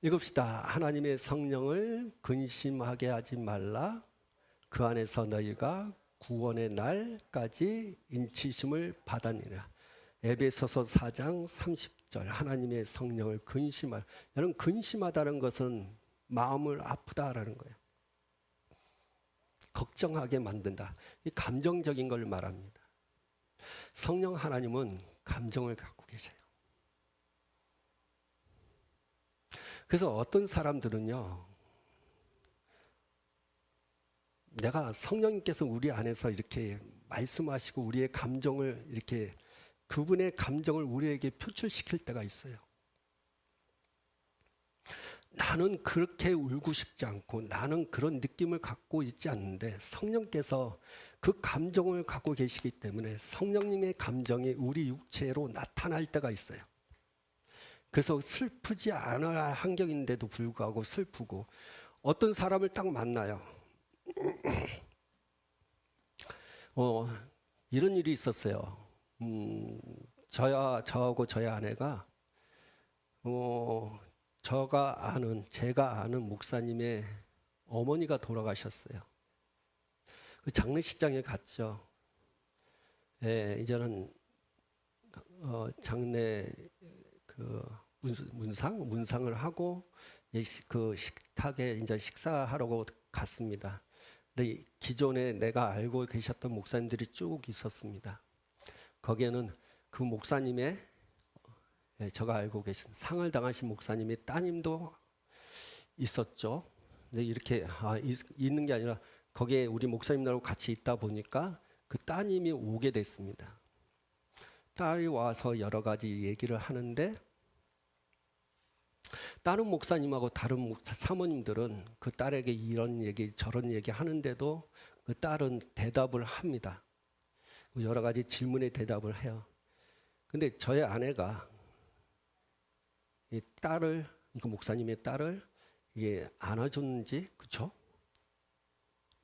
읽읍시다. 하나님의 성령을 근심하게 하지 말라. 그 안에서 너희가 구원의 날까지 인치심을 받았느니라. 에베소서 4장 30절. 하나님의 성령을 근심할. 여러분, 근심하다는 것은 마음을 아프다라는 거예요. 걱정하게 만든다. 이 감정적인 걸 말합니다. 성령 하나님은 감정을 갖고 계세요. 그래서 어떤 사람들은요, 내가 성령님께서 우리 안에서 이렇게 말씀하시고 우리의 감정을 이렇게 그분의 감정을 우리에게 표출시킬 때가 있어요. 나는 그렇게 울고 싶지 않고 나는 그런 느낌을 갖고 있지 않는데 성령께서 그 감정을 갖고 계시기 때문에 성령님의 감정이 우리 육체로 나타날 때가 있어요. 그래서 슬프지 않을 환경인데도 불구하고 슬프고, 어떤 사람을 딱 만나요. 이런 일이 있었어요. 저하고 저희 아내가 제가 아는 목사님의 어머니가 돌아가셨어요. 그 장례식장에 갔죠. 예, 이제는 장례 그 문상을 하고 그 식탁에 이제 식사하려고 갔습니다. 근데 기존에 내가 알고 계셨던 목사님들이 쭉 있었습니다. 거기에는 그 목사님의 제가 알고 계신 상을 당하신 목사님의 따님도 있었죠. 근데 이렇게 있는 게 아니라 거기에 우리 목사님들하고 같이 있다 보니까 그 따님이 오게 됐습니다. 딸이 와서 여러 가지 얘기를 하는데 다른 목사님하고 다른 사모님들은 그 딸에게 이런 얘기 저런 얘기 하는데도 그 딸은 대답을 합니다. 여러 가지 질문에 대답을 해요. 근데 저의 아내가 이 딸을, 그 목사님의 딸을 이게 안아줬는지, 그쵸?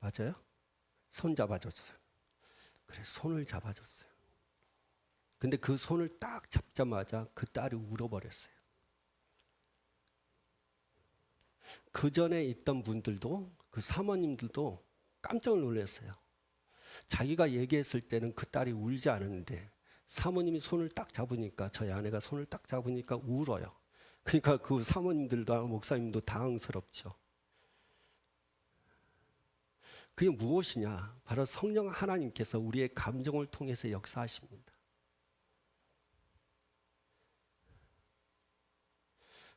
맞아요? 손 잡아줬어요. 그래, 손을 잡아줬어요. 근데 그 손을 딱 잡자마자 그 딸이 울어버렸어요. 그 전에 있던 분들도, 그 사모님들도 깜짝 놀랐어요. 자기가 얘기했을 때는 그 딸이 울지 않았는데 사모님이 손을 딱 잡으니까, 저희 아내가 손을 딱 잡으니까 울어요. 그러니까 그 사모님들도 목사님도 당황스럽죠. 그게 무엇이냐? 바로 성령 하나님께서 우리의 감정을 통해서 역사하십니다.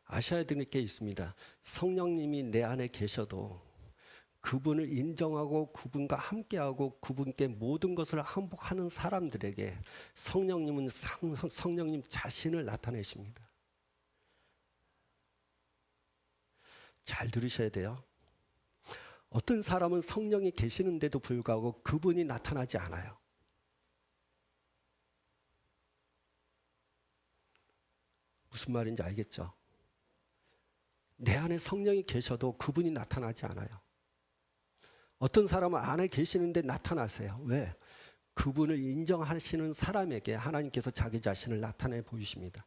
아셔야 될 게 있습니다. 성령님이 내 안에 계셔도 그분을 인정하고 그분과 함께하고 그분께 모든 것을 항복하는 사람들에게 성령님은 성령님 자신을 나타내십니다. 잘 들으셔야 돼요. 어떤 사람은 성령이 계시는데도 불구하고 그분이 나타나지 않아요. 무슨 말인지 알겠죠? 내 안에 성령이 계셔도 그분이 나타나지 않아요. 어떤 사람은 안에 계시는데 나타나세요. 왜? 그분을 인정하시는 사람에게 하나님께서 자기 자신을 나타내 보이십니다.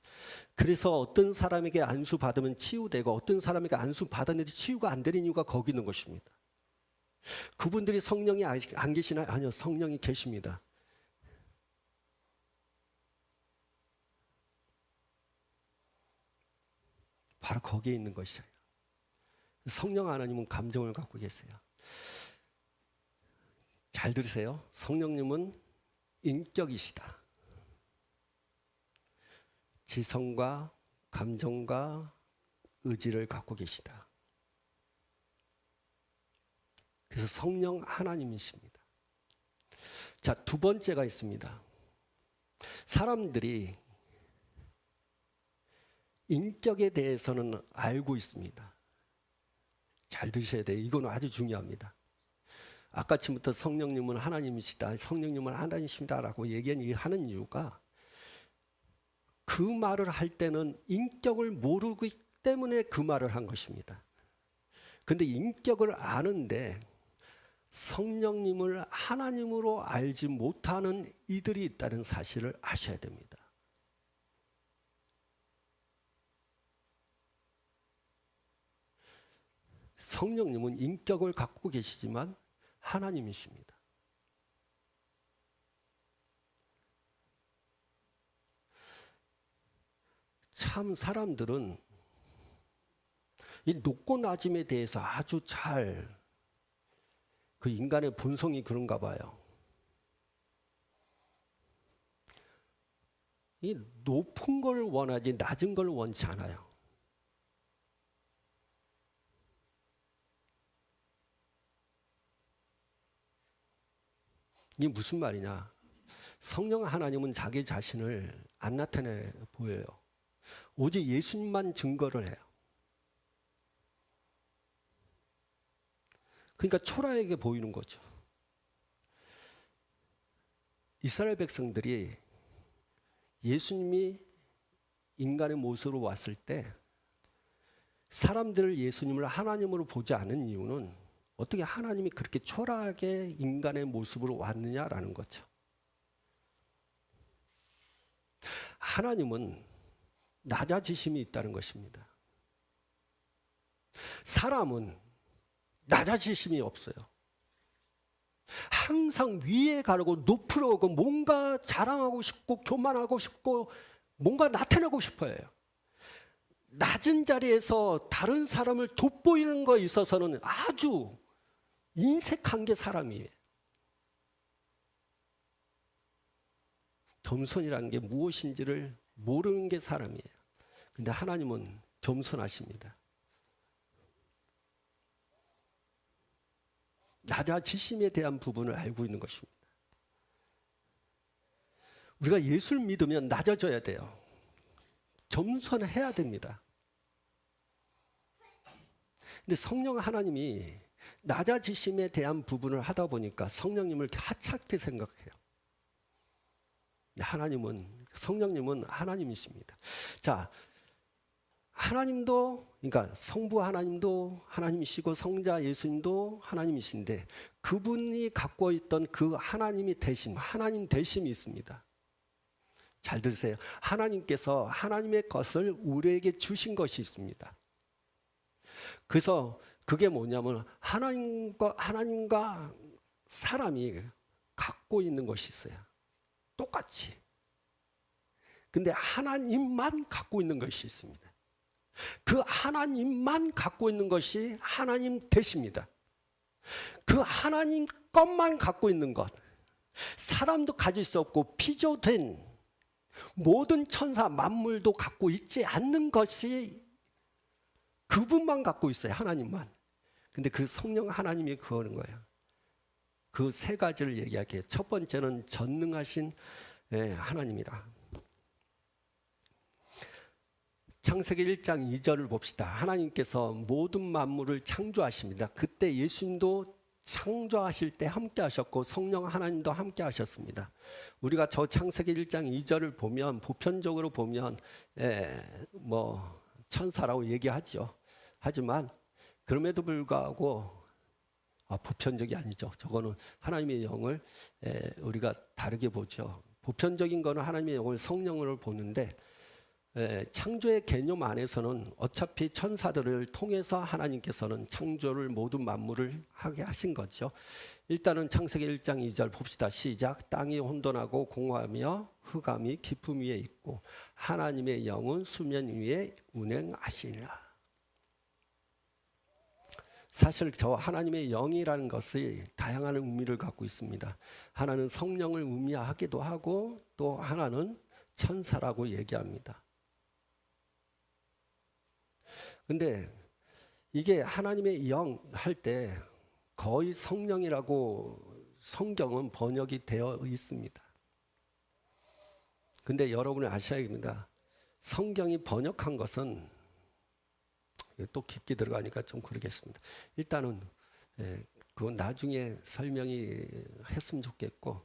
그래서 어떤 사람에게 안수 받으면 치유되고 어떤 사람에게 안수 받았는데 치유가 안 되는 이유가 거기 있는 것입니다. 그분들이 성령이 안 계시나요? 아니요, 성령이 계십니다. 바로 거기에 있는 것이에요. 성령 하나님은 감정을 갖고 계세요. 잘 들으세요. 성령님은 인격이시다. 지성과 감정과 의지를 갖고 계시다. 그래서 성령 하나님이십니다. 자, 두 번째가 있습니다. 사람들이 인격에 대해서는 알고 있습니다. 잘 들으셔야 돼요. 이건 아주 중요합니다. 아까쯤부터 성령님은 하나님이시다, 성령님은 하나님이십니다라고 얘기하는 이유가 그 말을 할 때는 인격을 모르기 때문에 그 말을 한 것입니다. 그런데 인격을 아는데 성령님을 하나님으로 알지 못하는 이들이 있다는 사실을 아셔야 됩니다. 성령님은 인격을 갖고 계시지만 하나님이십니다. 참 사람들은 이 높고 낮음에 대해서 아주 잘, 그 인간의 본성이 그런가 봐요. 이 높은 걸 원하지 낮은 걸 원치 않아요. 이게 무슨 말이냐? 성령 하나님은 자기 자신을 안 나타내 보여요. 오직 예수님만 증거를 해요. 그러니까 초라하게 보이는 거죠. 이스라엘 백성들이 예수님이 인간의 모습으로 왔을 때 사람들을 예수님을 하나님으로 보지 않은 이유는 어떻게 하나님이 그렇게 초라하게 인간의 모습으로 왔느냐라는 거죠. 하나님은 낮아지심이 있다는 것입니다. 사람은 낮아지심이 없어요. 항상 위에 가려고 높으러 오고 뭔가 자랑하고 싶고 교만하고 싶고 뭔가 나타내고 싶어요. 낮은 자리에서 다른 사람을 돋보이는 거에 있어서는 아주 인색한 게 사람이에요. 겸손이라는 게 무엇인지를 모르는 게 사람이에요. 근데 하나님은 겸손하십니다. 낮아지심에 대한 부분을 알고 있는 것입니다. 우리가 예수를 믿으면 낮아져야 돼요. 겸손해야 됩니다. 근데 성령 하나님이 낮아지심에 대한 부분을 하다 보니까 성령님을 하찮게 생각해요. 성령님은 하나님이십니다. 자, 하나님도, 그러니까 성부 하나님도 하나님이시고 성자 예수님도 하나님이신데 그분이 갖고 있던 그 하나님 대심이 있습니다. 잘 들으세요. 하나님께서 하나님의 것을 우리에게 주신 것이 있습니다. 그래서 그게 뭐냐면 하나님과 사람이 갖고 있는 것이 있어요. 똑같이. 근데 하나님만 갖고 있는 것이 있습니다. 그 하나님만 갖고 있는 것이 하나님 되십니다. 그 하나님 것만 갖고 있는 것, 사람도 가질 수 없고 피조된 모든 천사 만물도 갖고 있지 않는 것이 그분만 갖고 있어요. 하나님만. 근데 그 성령 하나님이 그러는 거예요. 그 세 가지를 얘기할게요. 첫 번째는 전능하신 하나님이다. 창세기 1장 2절을 봅시다. 하나님께서 모든 만물을 창조하십니다. 그때 예수님도 창조하실 때 함께 하셨고 성령 하나님도 함께 하셨습니다. 우리가 저 창세기 1장 2절을 보면 보편적으로 보면 천사라고 얘기하죠. 하지만 그럼에도 불구하고 보편적이 아니죠. 저거는 하나님의 영을 우리가 다르게 보죠. 보편적인 거는 하나님의 영을 성령으로 보는데 창조의 개념 안에서는 어차피 천사들을 통해서 하나님께서는 창조를 모든 만물을 하게 하신 거죠. 일단은 창세기 1장 2절 봅시다. 시작. 땅이 혼돈하고 공허하며 흑암이 깊음 위에 있고 하나님의 영은 수면 위에 운행하시니라. 사실 저 하나님의 영이라는 것이 다양한 의미를 갖고 있습니다. 하나는 성령을 의미하기도 하고 또 하나는 천사라고 얘기합니다. 근데 이게 하나님의 영 할 때 거의 성령이라고 성경은 번역이 되어 있습니다. 근데 여러분이 아셔야 됩니다. 성경이 번역한 것은 또 깊게 들어가니까 좀 그러겠습니다. 일단은 그건 나중에 설명이 했으면 좋겠고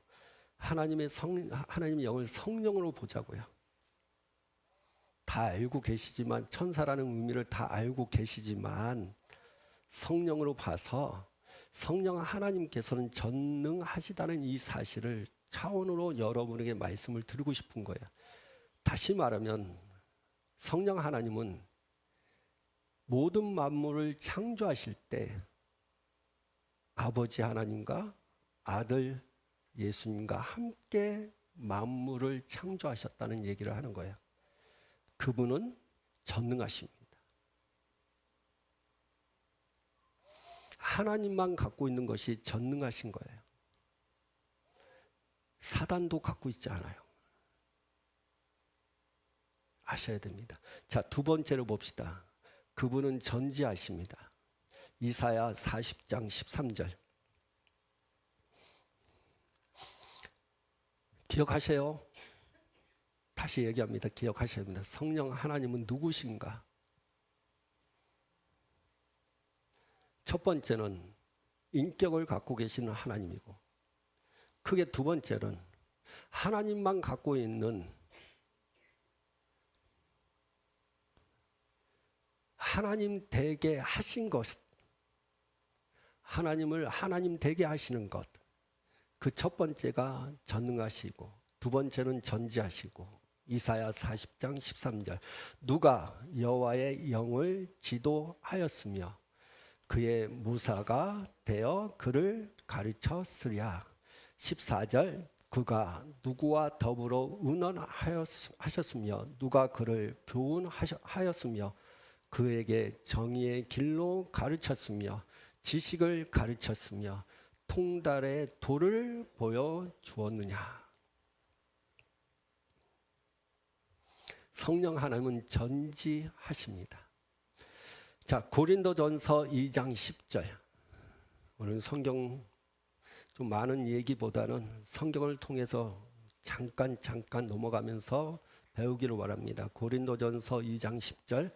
하나님의 영을 성령으로 보자고요. 다 알고 계시지만 천사라는 의미를 다 알고 계시지만 성령으로 봐서 성령 하나님께서는 전능하시다는 이 사실을 차원으로 여러분에게 말씀을 드리고 싶은 거예요. 다시 말하면 성령 하나님은 모든 만물을 창조하실 때 아버지 하나님과 아들 예수님과 함께 만물을 창조하셨다는 얘기를 하는 거예요. 그분은 전능하십니다. 하나님만 갖고 있는 것이 전능하신 거예요. 사단도 갖고 있지 않아요. 아셔야 됩니다. 자, 두 번째로 봅시다. 그분은 전지하십니다. 이사야 40장 13절. 기억하세요? 다시 얘기합니다. 기억하셔야 합니다. 성령 하나님은 누구신가? 첫 번째는 인격을 갖고 계시는 하나님이고 크게 두 번째는 하나님만 갖고 있는 하나님 되게 하신 것, 하나님을 하나님 되게 하시는 것. 그 첫 번째가 전능하시고 두 번째는 전지하시고 이사야 40장 13절 누가 여호와의 영을 지도하였으며 그의 무사가 되어 그를 가르쳤으랴. 14절 그가 누구와 더불어 의논하셨으며 누가 그를 교훈하였으며 그에게 정의의 길로 가르쳤으며 지식을 가르쳤으며 통달의 도를 보여주었느냐. 성령 하나님은 전지하십니다. 자, 고린도전서 2장 10절. 오늘 성경 좀 많은 얘기보다는 성경을 통해서 잠깐 넘어가면서 배우기를 바랍니다. 고린도전서 2장 10절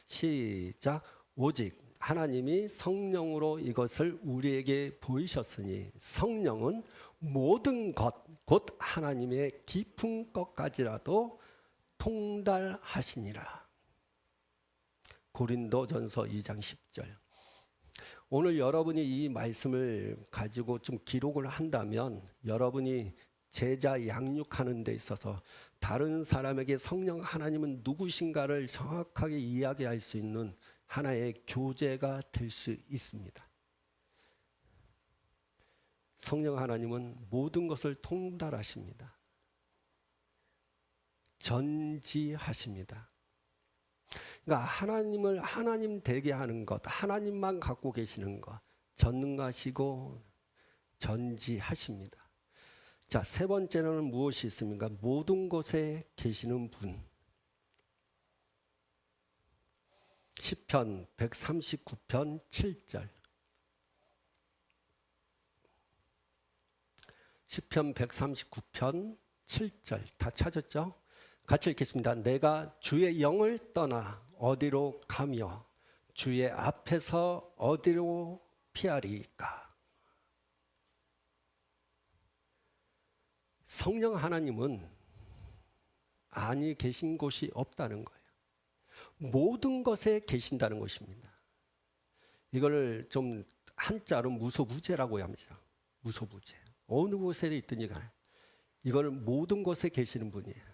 시작. 오직 하나님이 성령으로 이것을 우리에게 보이셨으니 성령은 모든 것 곧 하나님의 깊은 것까지라도 통달하시니라. 고린도전서 2장 10절. 오늘 여러분이 이 말씀을 가지고 좀 기록을 한다면 여러분이 제자 양육하는 데 있어서 다른 사람에게 성령 하나님은 누구신가를 정확하게 이야기할 수 있는 하나의 교재가 될 수 있습니다. 성령 하나님은 모든 것을 통달하십니다. 전지하십니다. 그러니까 하나님을 하나님 되게 하는 것, 하나님만 갖고 계시는 것, 전능하시고 전지하십니다. 자, 세 번째는 무엇이 있습니까? 모든 곳에 계시는 분. 시편 139편 7절. 시편 139편 7절 다 찾았죠? 같이 읽겠습니다. 내가 주의 영을 떠나 어디로 가며 주의 앞에서 어디로 피하리까? 성령 하나님은 아니 계신 곳이 없다는 거예요. 모든 것에 계신다는 것입니다. 이걸 좀 한자로 무소부재라고 합니다. 무소부재. 어느 곳에 있든지 간에 이걸 모든 곳에 계시는 분이에요.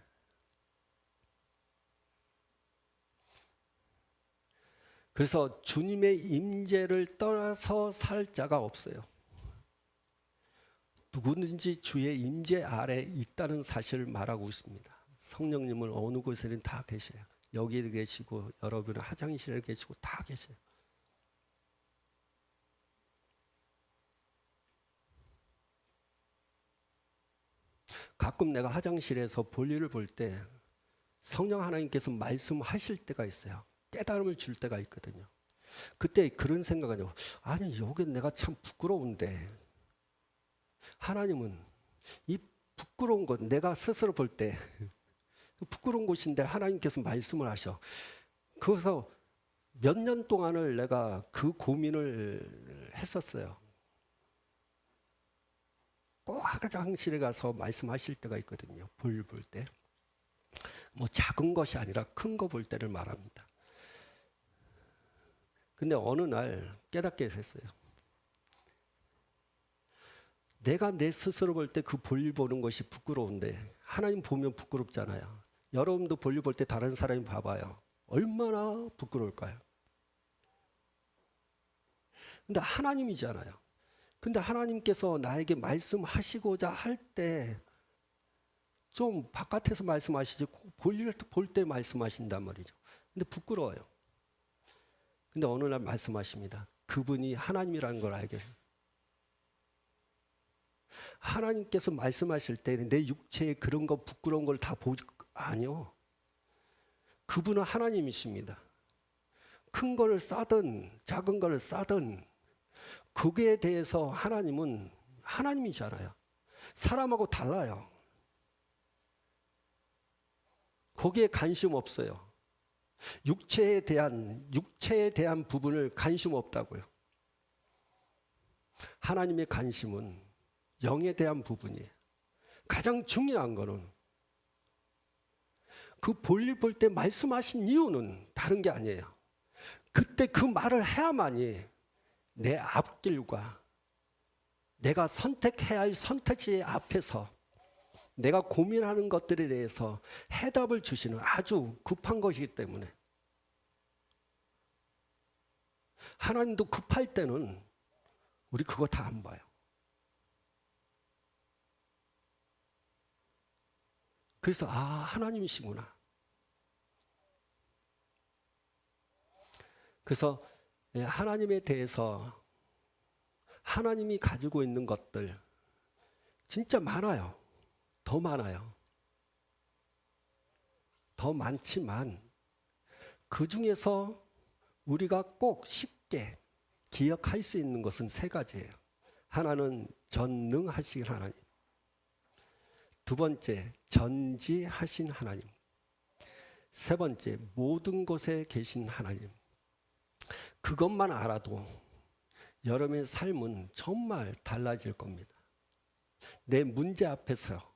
그래서 주님의 임재를 떠나서 살 자가 없어요. 누구든지 주의 임재 아래 있다는 사실을 말하고 있습니다. 성령님은 어느 곳에든 다 계셔요. 여기 계시고 여러분은 화장실에 계시고 다 계세요. 가끔 내가 화장실에서 볼일을 볼 때 성령 하나님께서 말씀하실 때가 있어요. 깨달음을 줄 때가 있거든요. 그때 그런 생각을 해요. 아니 여기 내가 참 부끄러운데 하나님은 이 부끄러운 것 내가 스스로 볼 때 부끄러운 곳인데 하나님께서 말씀을 하셔. 그래서 몇 년 동안을 내가 그 고민을 했었어요. 꼭 화장실에 가서 말씀하실 때가 있거든요. 볼 때. 뭐 작은 것이 아니라 큰 거 볼 때를 말합니다. 근데 어느 날 깨닫게 됐어요. 내가 내 스스로 볼 때 그 볼일 보는 것이 부끄러운데 하나님 보면 부끄럽잖아요. 여러분도 볼일 볼 때 다른 사람이 봐봐요. 얼마나 부끄러울까요? 근데 하나님이잖아요. 근데 하나님께서 나에게 말씀하시고자 할 때 좀 바깥에서 말씀하시지 볼일 볼 때 말씀하신단 말이죠. 근데 부끄러워요. 근데 어느 날 말씀하십니다. 그분이 하나님이라는 걸 알게 돼요. 하나님께서 말씀하실 때 내 육체에 그런 거 부끄러운 걸 다 아니요. 그분은 하나님이십니다. 큰 거를 싸든 작은 거를 싸든 그게 대해서 하나님은 하나님이잖아요. 사람하고 달라요. 거기에 관심 없어요. 육체에 대한 부분을 관심 없다고요. 하나님의 관심은 영에 대한 부분이에요. 가장 중요한 거는 그 볼일 볼 때 말씀하신 이유는 다른 게 아니에요. 그때 그 말을 해야만이 내 앞길과 내가 선택해야 할 선택지 앞에서 내가 고민하는 것들에 대해서 해답을 주시는 아주 급한 것이기 때문에 하나님도 급할 때는 우리 그거 다 안 봐요. 그래서 하나님이시구나. 그래서 하나님에 대해서 하나님이 가지고 있는 것들 진짜 많아요. 더 많아요. 더 많지만 그 중에서 우리가 꼭 쉽게 기억할 수 있는 것은 세 가지예요. 하나는 전능하신 하나님. 두 번째, 전지하신 하나님. 세 번째, 모든 곳에 계신 하나님. 그것만 알아도 여러분의 삶은 정말 달라질 겁니다. 내 문제 앞에서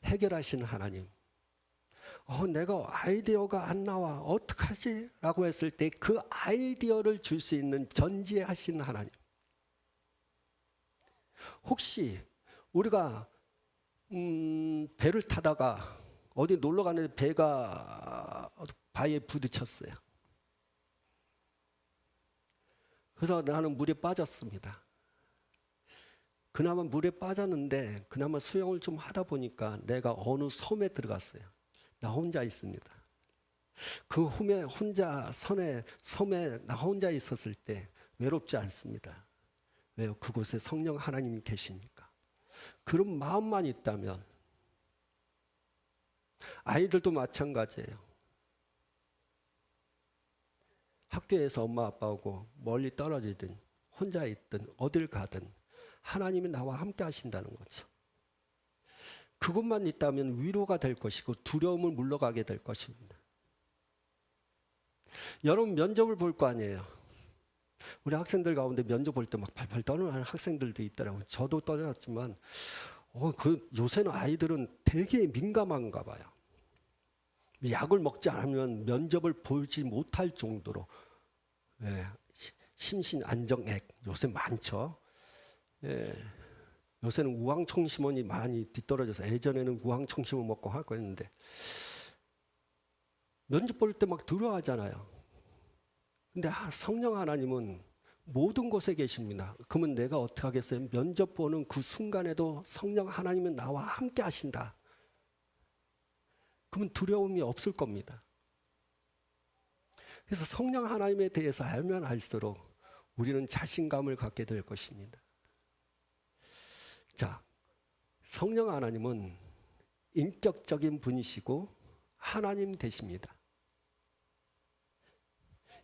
해결하신 하나님. 내가 아이디어가 안 나와 어떡하지? 라고 했을 때 그 아이디어를 줄 수 있는 전지하신 하나님. 혹시 우리가 배를 타다가 어디 놀러 갔는데 배가 바위에 부딪혔어요. 그래서 나는 물에 빠졌습니다. 그나마 물에 빠졌는데 그나마 수영을 좀 하다 보니까 내가 어느 섬에 들어갔어요. 나 혼자 있습니다. 그 섬에 나 혼자 있었을 때 외롭지 않습니다. 왜요? 그곳에 성령 하나님이 계시니까. 그런 마음만 있다면 아이들도 마찬가지예요. 학교에서 엄마 아빠하고 멀리 떨어지든 혼자 있든 어딜 가든 하나님이 나와 함께 하신다는 거죠. 그것만 있다면 위로가 될 것이고 두려움을 물러가게 될 것입니다. 여러분 면접을 볼 거 아니에요. 우리 학생들 가운데 면접 볼 때 막 팔팔 떠는 학생들도 있더라고요. 저도 떠났지만 요새는 아이들은 되게 민감한가 봐요. 약을 먹지 않으면 면접을 보지 못할 정도로 심신 안정액 요새 많죠. 요새는 우황청심원이 많이 뒤떨어져서 예전에는 우황청심원 먹고 하고 했는데 면접 볼 때 막 두려워하잖아요. 근데 성령 하나님은 모든 곳에 계십니다. 그러면 내가 어떻게 하겠어요? 면접 보는 그 순간에도 성령 하나님은 나와 함께 하신다. 그러면 두려움이 없을 겁니다. 그래서 성령 하나님에 대해서 알면 알수록 우리는 자신감을 갖게 될 것입니다. 자, 성령 하나님은 인격적인 분이시고 하나님 되십니다.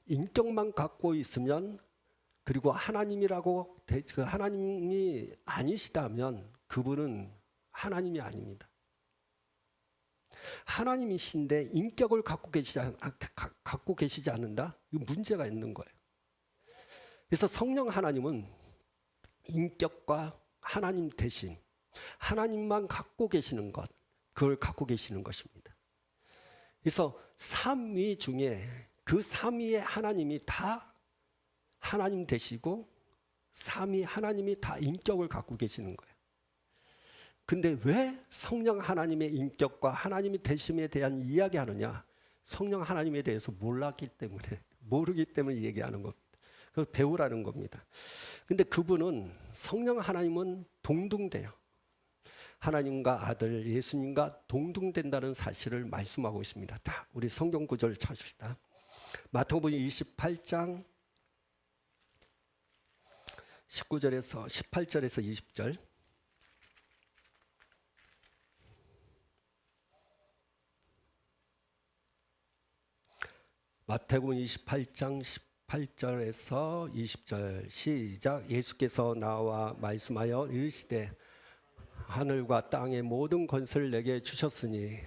인격만 갖고 있으면 그리고 하나님이라고 하나님이 아니시다면 그분은 하나님이 아닙니다. 하나님이신데 인격을 갖고 계시지 않는다? 이 문제가 있는 거예요. 그래서 성령 하나님은 인격과 하나님 대신 하나님만 갖고 계시는 것, 그걸 갖고 계시는 것입니다. 그래서 삼위 중에 그 삼위의 하나님이 다 하나님 되시고 삼위 하나님이 다 인격을 갖고 계시는 거예요. 근데 왜 성령 하나님의 인격과 하나님의 되심에 대한 이야기하느냐? 성령 하나님에 대해서 모르기 때문에 얘기하는 겁니다. 그래서 배우라는 겁니다. 근데 그분은 성령 하나님은 동등돼요. 하나님과 아들 예수님과 동등된다는 사실을 말씀하고 있습니다. 다 우리 성경 구절을 찾읍시다. 마태복음 28장 18절에서 20절. 마태복음 28장 18절에서 20절 시작. 예수께서 나와 말씀하여 이르시되 하늘과 땅의 모든 권세를 내게 주셨으니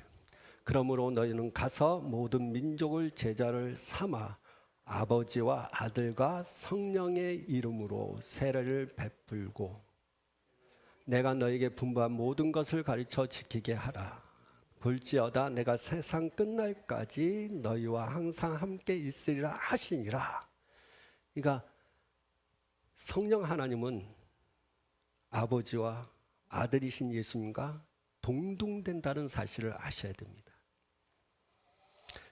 그러므로 너희는 가서 모든 민족을 제자를 삼아 아버지와 아들과 성령의 이름으로 세례를 베풀고 내가 너에게 분부한 모든 것을 가르쳐 지키게 하라. 볼지어다 내가 세상 끝날까지 너희와 항상 함께 있으리라 하시니라. 그러니까 성령 하나님은 아버지와 아들이신 예수님과 동등된다는 사실을 아셔야 됩니다.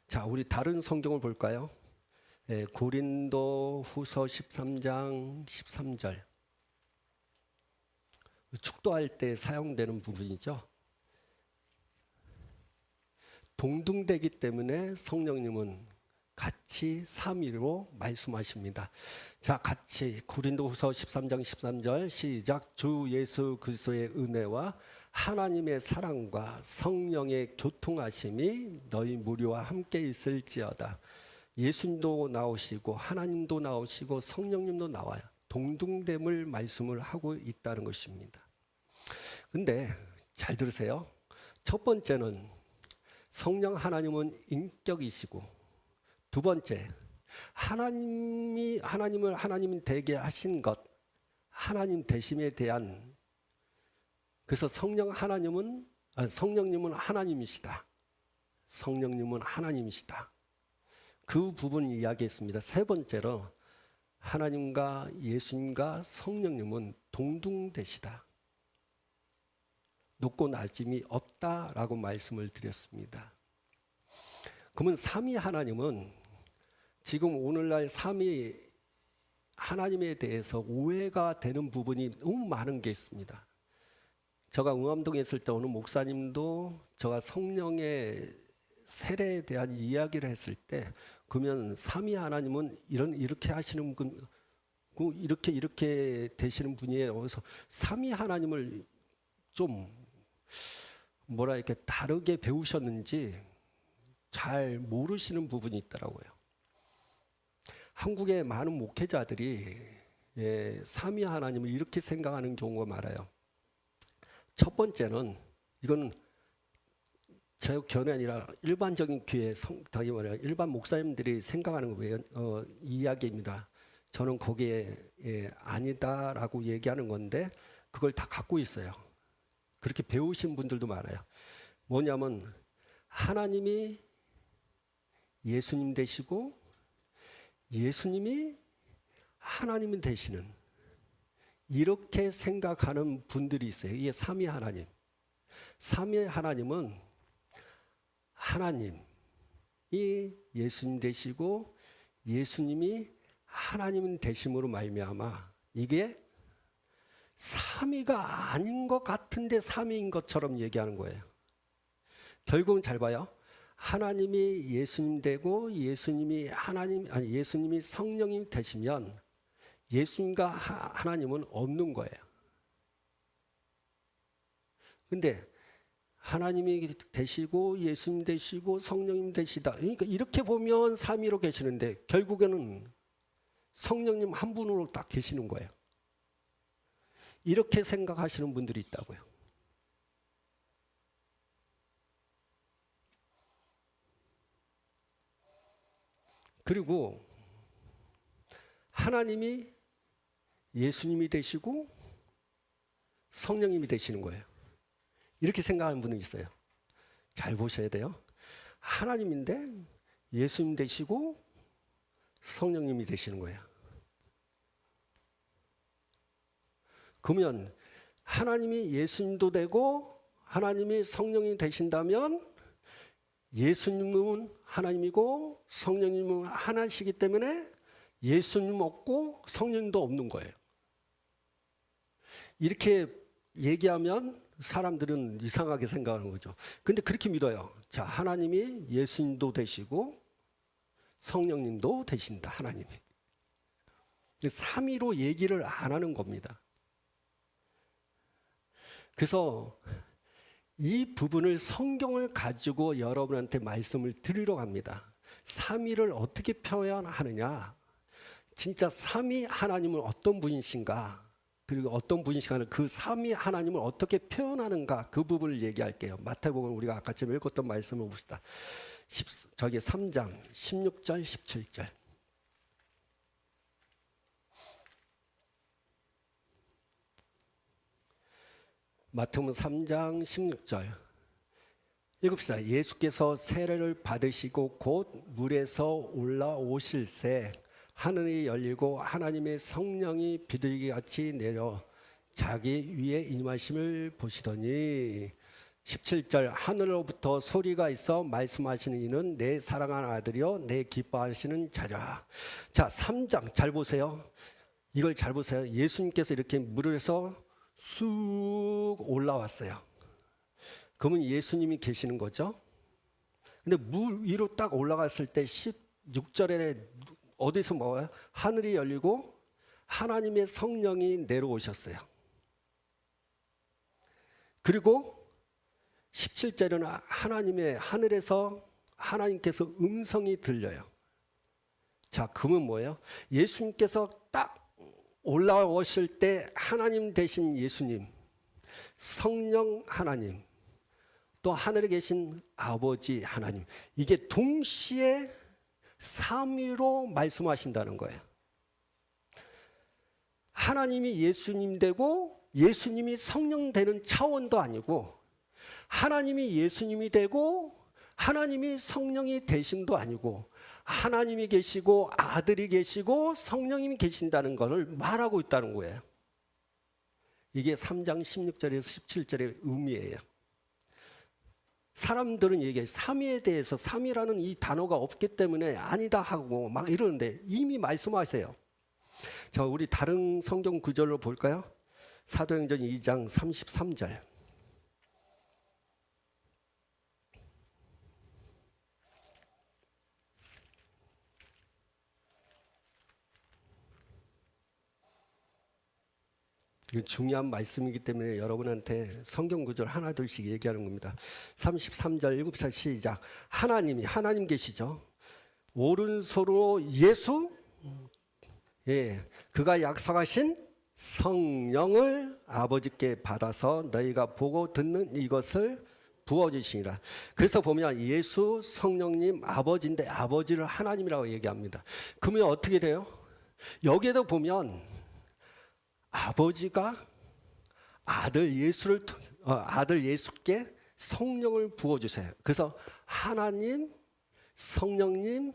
자, 우리 다른 성경을 볼까요? 고린도 후서 13장 13절. 축도할 때 사용되는 부분이죠. 동등되기 때문에 성령님은 같이 삼위로 말씀하십니다. 자, 같이 고린도후서 13장 13절 시작. 주 예수 그리스도의 은혜와 하나님의 사랑과 성령의 교통하심이 너희 무리와 함께 있을지어다. 예수님도 나오시고 하나님도 나오시고 성령님도 나와요. 동등됨을 말씀을 하고 있다는 것입니다. 근데 잘 들으세요. 첫 번째는 성령 하나님은 인격이시고, 두 번째 하나님을 하나님 되게 하신 것, 하나님 되심에 대한, 그래서 성령님은 하나님이시다. 성령님은 하나님이시다. 그 부분 이야기했습니다. 세 번째로 하나님과 예수님과 성령님은 동등되시다. 높고 낮음이 없다라고 말씀을 드렸습니다. 그러면 삼위 하나님은 지금 오늘날 삼위 하나님에 대해서 오해가 되는 부분이 너무 많은 게 있습니다. 제가 응암동에 있을 때 어느 목사님도 제가 성령의 세례에 대한 이야기를 했을 때, 그러면 삼위 하나님은 이렇게 하시는 분, 이렇게 되시는 분이에요. 그래서 삼위 하나님을 좀 이렇게 다르게 배우셨는지 잘 모르시는 부분이 있더라고요. 한국의 많은 목회자들이 삼위 하나님을 이렇게 생각하는 경우가 많아요. 첫 번째는, 이건 제 견해 아니라 일반적인 교회 일반 목사님들이 생각하는 이야기입니다. 저는 거기에 아니다라고 얘기하는 건데 그걸 다 갖고 있어요. 그렇게 배우신 분들도 많아요. 뭐냐면 하나님이 예수님 되시고 예수님이 하나님 되시는, 이렇게 생각하는 분들이 있어요. 이게 삼위 하나님. 삼위 하나님은 하나님이 예수님 되시고 예수님이 하나님 되심으로 말미암아 이게 삼위가 아닌 것 같은데 삼위인 것처럼 얘기하는 거예요. 결국은 잘 봐요. 하나님이 예수님 되고 예수님이 성령이 되시면 예수님과 하나님은 없는 거예요. 근데 하나님이 되시고 예수님 되시고 성령님 되시다. 그러니까 이렇게 보면 삼위로 계시는데 결국에는 성령님 한 분으로 딱 계시는 거예요. 이렇게 생각하시는 분들이 있다고요. 그리고 하나님이 예수님이 되시고 성령님이 되시는 거예요. 이렇게 생각하는 분은 있어요. 잘 보셔야 돼요. 하나님인데 예수님 되시고 성령님이 되시는 거예요. 그러면 하나님이 예수님도 되고 하나님이 성령이 되신다면 예수님은 하나님이고 성령님은 하나시기 때문에 예수님 없고 성령도 없는 거예요. 이렇게 얘기하면 사람들은 이상하게 생각하는 거죠. 근데 그렇게 믿어요. 자, 하나님이 예수님도 되시고 성령님도 되신다. 하나님이. 삼위로 얘기를 안 하는 겁니다. 그래서 이 부분을 성경을 가지고 여러분한테 말씀을 드리러 갑니다. 삼위를 어떻게 표현하느냐, 진짜 삼위 하나님은 어떤 분이신가, 그리고 어떤 분이신가는 그 삼위 하나님을 어떻게 표현하는가, 그 부분을 얘기할게요. 마태복음 우리가 아까쯤 읽었던 말씀을 봅시다. 3장 16절 17절. 마태복음 3장 16절 읽읍시다. 예수께서 세례를 받으시고 곧 물에서 올라오실새 하늘이 열리고 하나님의 성령이 비둘기 같이 내려 자기 위에 임하심을 보시더니 17절 하늘로부터 소리가 있어 말씀하시는 이는 내 사랑하는 아들이요 내 기뻐하시는 자라. 자, 3장 잘 보세요. 이걸 잘 보세요. 예수님께서 이렇게 물에서 쑥 올라왔어요. 그러면 예수님이 계시는 거죠. 근데 물 위로 딱 올라갔을 때 16절에 어디서 뭐예요? 하늘이 열리고 하나님의 성령이 내려오셨어요. 그리고 17절에는 하나님의 하늘에서 하나님께서 음성이 들려요. 자, 그러면 뭐예요? 예수님께서 딱 올라오실 때 하나님 되신 예수님, 성령 하나님, 또 하늘에 계신 아버지 하나님, 이게 동시에 삼위로 말씀하신다는 거예요. 하나님이 예수님 되고 예수님이 성령 되는 차원도 아니고, 하나님이 예수님이 되고 하나님이 성령이 되심도 아니고, 하나님이 계시고 아들이 계시고 성령님이 계신다는 것을 말하고 있다는 거예요. 이게 3장 16절에서 17절의 의미예요. 사람들은 얘기해요. 삼위에 대해서 삼위라는 이 단어가 없기 때문에 아니다 하고 막 이러는데 이미 말씀하세요. 자, 우리 다른 성경 구절로 볼까요? 사도행전 2장 33절. 이거 중요한 말씀이기 때문에 여러분한테 성경 구절 하나 둘씩 얘기하는 겁니다. 33절 7절 시작. 하나님 계시죠. 오른손으로 예수, 그가 약속하신 성령을 아버지께 받아서 너희가 보고 듣는 이것을 부어주시니라. 그래서 보면 예수, 성령님, 아버지인데 아버지를 하나님이라고 얘기합니다. 그러면 어떻게 돼요? 여기에도 보면 아버지가 아들 예수께 성령을 부어주세요. 그래서 하나님, 성령님,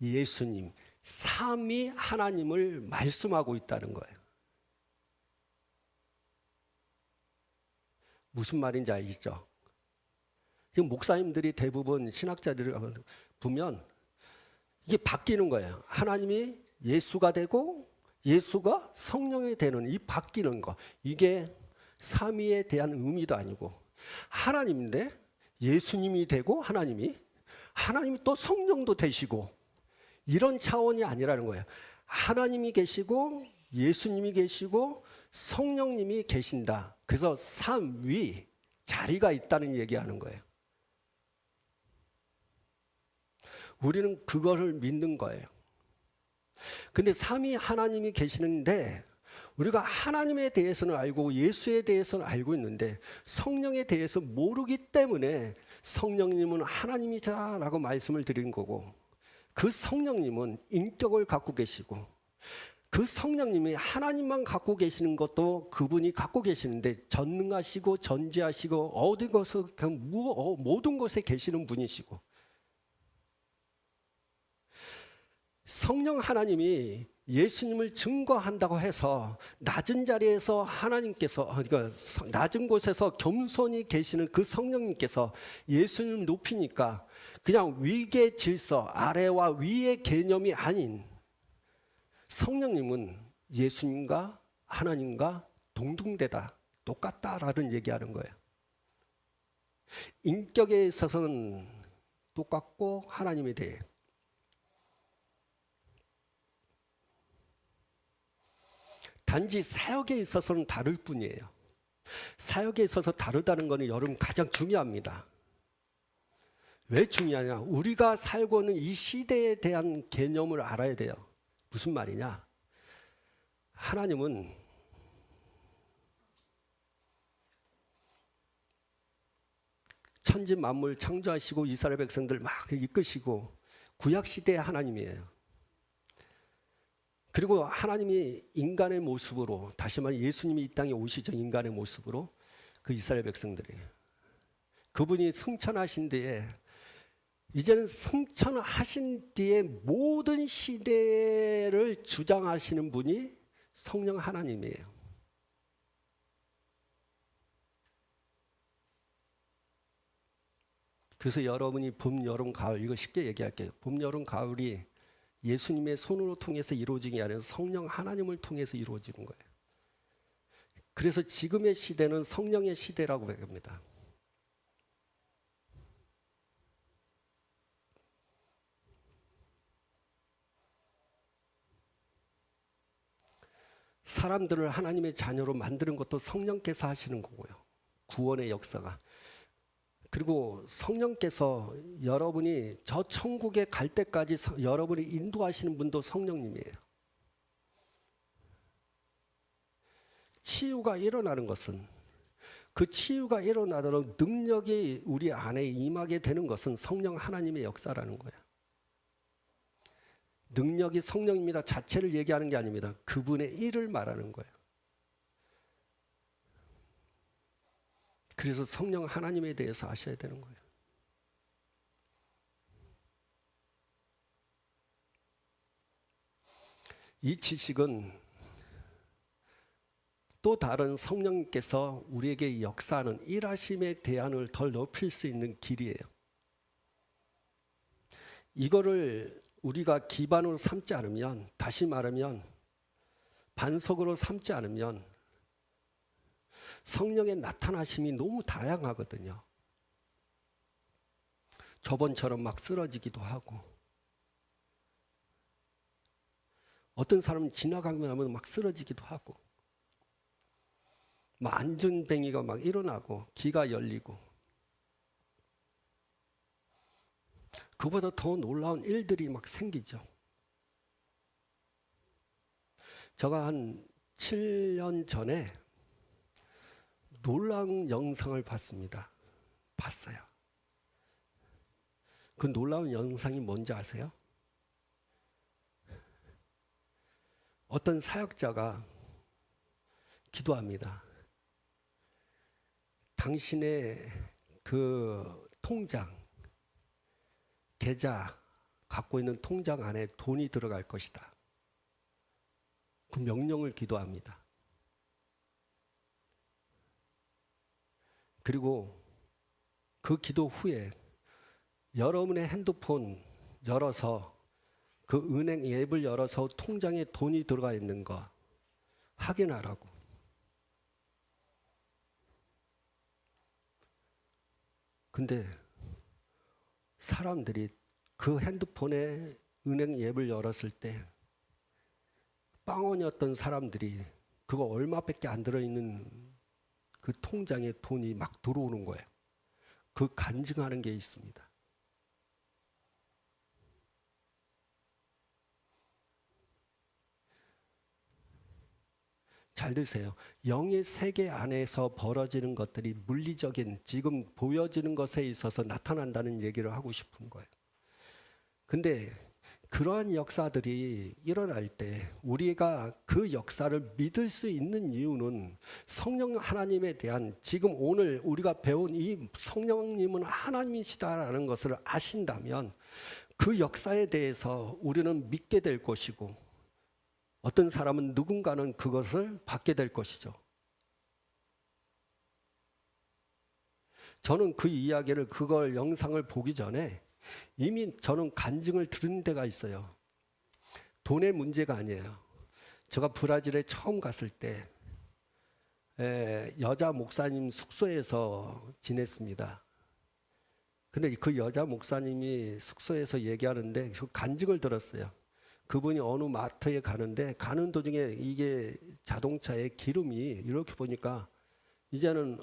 예수님, 삼위 하나님을 말씀하고 있다는 거예요. 무슨 말인지 알겠죠? 지금 목사님들이 대부분 신학자들을 보면 이게 바뀌는 거예요. 하나님이 예수가 되고 예수가 성령이 되는 이 바뀌는 거, 이게 삼위에 대한 의미도 아니고, 하나님인데 예수님이 되고 하나님이 또 성령도 되시고, 이런 차원이 아니라는 거예요. 하나님이 계시고 예수님이 계시고 성령님이 계신다. 그래서 삼위 자리가 있다는 얘기하는 거예요. 우리는 그거를 믿는 거예요. 근데 삼위 하나님이 계시는데 우리가 하나님에 대해서는 알고 예수에 대해서는 알고 있는데 성령에 대해서 모르기 때문에 성령님은 하나님이자라고 말씀을 드린 거고, 그 성령님은 인격을 갖고 계시고, 그 성령님이 하나님만 갖고 계시는 것도 그분이 갖고 계시는데 전능하시고 전지하시고 어디 곳에 모든 곳에 계시는 분이시고, 성령 하나님이 예수님을 증거한다고 해서 낮은 자리에서 하나님께서, 그러니까 낮은 곳에서 겸손히 계시는 그 성령님께서 예수님을 높이니까 그냥 위계 질서, 아래와 위의 개념이 아닌 성령님은 예수님과 하나님과 동등되다, 똑같다라는 얘기하는 거예요. 인격에 있어서는 똑같고 하나님에 대해, 단지 사역에 있어서는 다를 뿐이에요. 사역에 있어서 다르다는 것은 여러분 가장 중요합니다. 왜 중요하냐? 우리가 살고 있는 이 시대에 대한 개념을 알아야 돼요. 무슨 말이냐? 하나님은 천지 만물 창조하시고 이스라엘 백성들 막 이끄시고 구약 시대의 하나님이에요. 그리고 하나님이 인간의 모습으로, 다시 말해 예수님이 이 땅에 오시죠. 인간의 모습으로 그 이스라엘 백성들이, 그분이 승천하신 데에 이제는 승천하신 뒤에 모든 시대를 주장하시는 분이 성령 하나님이에요. 그래서 여러분이 봄, 여름, 가을, 이거 쉽게 얘기할게요. 봄, 여름, 가을이 예수님의 손으로 통해서 이루어진 게 아니라 성령 하나님을 통해서 이루어지는 거예요. 그래서 지금의 시대는 성령의 시대라고 합니다. 사람들을 하나님의 자녀로 만드는 것도 성령께서 하시는 거고요. 구원의 역사가. 그리고 성령께서 여러분이 저 천국에 갈 때까지 여러분이 인도하시는 분도 성령님이에요. 치유가 일어나는 것은, 그 치유가 일어나도록 능력이 우리 안에 임하게 되는 것은 성령 하나님의 역사라는 거예요. 능력이 성령입니다 자체를 얘기하는 게 아닙니다. 그분의 일을 말하는 거예요. 그래서 성령 하나님에 대해서 아셔야 되는 거예요. 이 지식은 또 다른 성령께서 우리에게 역사하는 일하심의 대안을 더 높일 수 있는 길이에요. 이거를 우리가 기반으로 삼지 않으면, 다시 말하면 반석으로 삼지 않으면 성령의 나타나심이 너무 다양하거든요. 저번처럼 막 쓰러지기도 하고, 어떤 사람은 지나가면 하면 막 쓰러지기도 하고, 막 안전뱅이가 막 일어나고 귀가 열리고, 그보다 더 놀라운 일들이 막 생기죠. 제가 한 7년 전에 놀라운 영상을 봤습니다. 봤어요. 그 놀라운 영상이 뭔지 아세요? 어떤 사역자가 기도합니다. 당신의 그 통장, 계좌, 갖고 있는 통장 안에 돈이 들어갈 것이다. 그 명령을 기도합니다. 그리고 그 기도 후에 여러분의 핸드폰 열어서 그 은행 앱을 열어서 통장에 돈이 들어가 있는 거 확인하라고. 근데 사람들이 그 핸드폰에 은행 앱을 열었을 때 빵원이었던 사람들이 그거 얼마밖에 안 들어있는 그 통장에 돈이 막 들어오는 거예요. 그 간증하는 게 있습니다. 잘 드세요. 영의 세계 안에서 벌어지는 것들이 물리적인 지금 보여지는 것에 있어서 나타난다는 얘기를 하고 싶은 거예요. 근데 그러한 역사들이 일어날 때 우리가 그 역사를 믿을 수 있는 이유는 성령 하나님에 대한, 지금 오늘 우리가 배운 이 성령님은 하나님이시다라는 것을 아신다면 그 역사에 대해서 우리는 믿게 될 것이고, 어떤 사람은 누군가는 그것을 받게 될 것이죠. 저는 그 이야기를, 그걸 영상을 보기 전에 이미 저는 간증을 들은 데가 있어요. 돈의 문제가 아니에요. 제가 브라질에 처음 갔을 때 여자 목사님 숙소에서 지냈습니다. 근데 그 여자 목사님이 숙소에서 얘기하는데 그 간증을 들었어요. 그분이 어느 마트에 가는데 가는 도중에 이게 자동차에 기름이 이렇게 보니까 이제는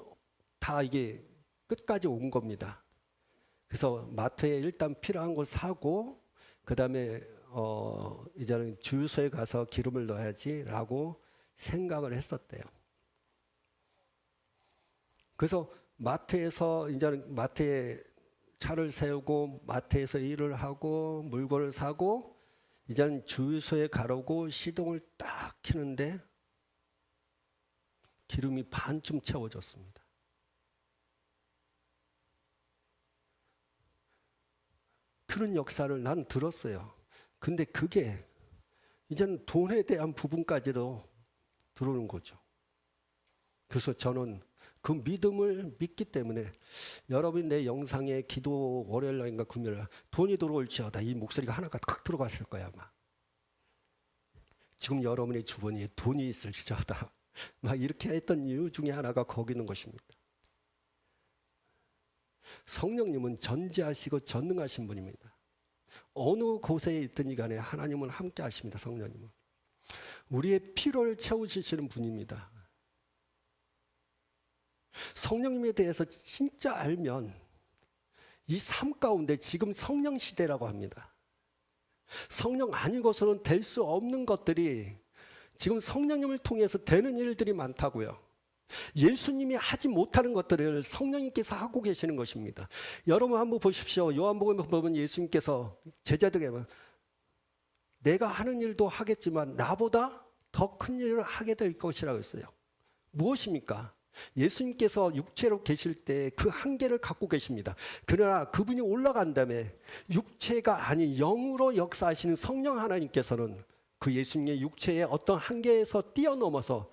다 이게 끝까지 온 겁니다. 그래서 마트에 일단 필요한 걸 사고 그 다음에 이제는 주유소에 가서 기름을 넣어야지라고 생각을 했었대요. 그래서 마트에서 이제는 마트에 차를 세우고 마트에서 일을 하고 물건을 사고 이제는 주유소에 가려고 시동을 딱 켜는데 기름이 반쯤 채워졌습니다. 그런 역사를 난 들었어요. 근데 그게 이제는 돈에 대한 부분까지도 들어오는 거죠. 그래서 저는 그 믿음을 믿기 때문에 여러분 내 영상에 기도 월요일날인가 금요일날 돈이 들어올지어다 이 목소리가 하나가 탁 들어갔을 거야 아마. 지금 여러분의 주머니에 돈이 있을지어다 막 이렇게 했던 이유 중에 하나가 거기 있는 것입니다. 성령님은 전지하시고 전능하신 분입니다. 어느 곳에 있든지 간에 하나님은 함께 하십니다. 성령님은 우리의 필요를 채우시는 분입니다. 성령님에 대해서 진짜 알면 이 삶 가운데 지금 성령 시대라고 합니다. 성령 아니고서는 될 수 없는 것들이 지금 성령님을 통해서 되는 일들이 많다고요. 예수님이 하지 못하는 것들을 성령님께서 하고 계시는 것입니다. 여러분 한번 보십시오. 요한복음에 보면 예수님께서 제자들에게 내가 하는 일도 하겠지만 나보다 더 큰 일을 하게 될 것이라고 했어요. 무엇입니까? 예수님께서 육체로 계실 때 그 한계를 갖고 계십니다. 그러나 그분이 올라간 다음에 육체가 아닌 영으로 역사하시는 성령 하나님께서는 그 예수님의 육체의 어떤 한계에서 뛰어넘어서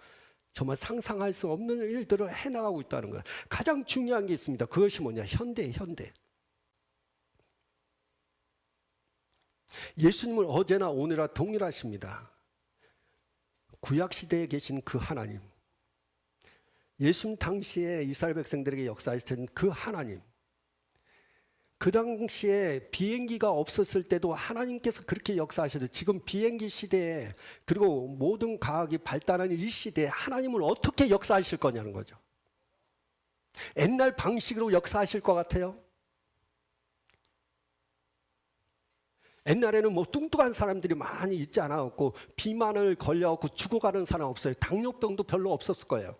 정말 상상할 수 없는 일들을 해나가고 있다는 거예요. 가장 중요한 게 있습니다. 그것이 뭐냐? 현대. 예수님은 어제나 오늘나 동일하십니다. 구약시대에 계신 그 하나님, 예수님 당시에 이스라엘 백성들에게 역사하신 그 하나님, 그 당시에 비행기가 없었을 때도 하나님께서 그렇게 역사하셔도 지금 비행기 시대에 그리고 모든 과학이 발달하는 이 시대에 하나님은 어떻게 역사하실 거냐는 거죠. 옛날 방식으로 역사하실 것 같아요? 옛날에는 뭐 뚱뚱한 사람들이 많이 있지 않았고 비만을 걸려갖고 죽어가는 사람 없어요. 당뇨병도 별로 없었을 거예요.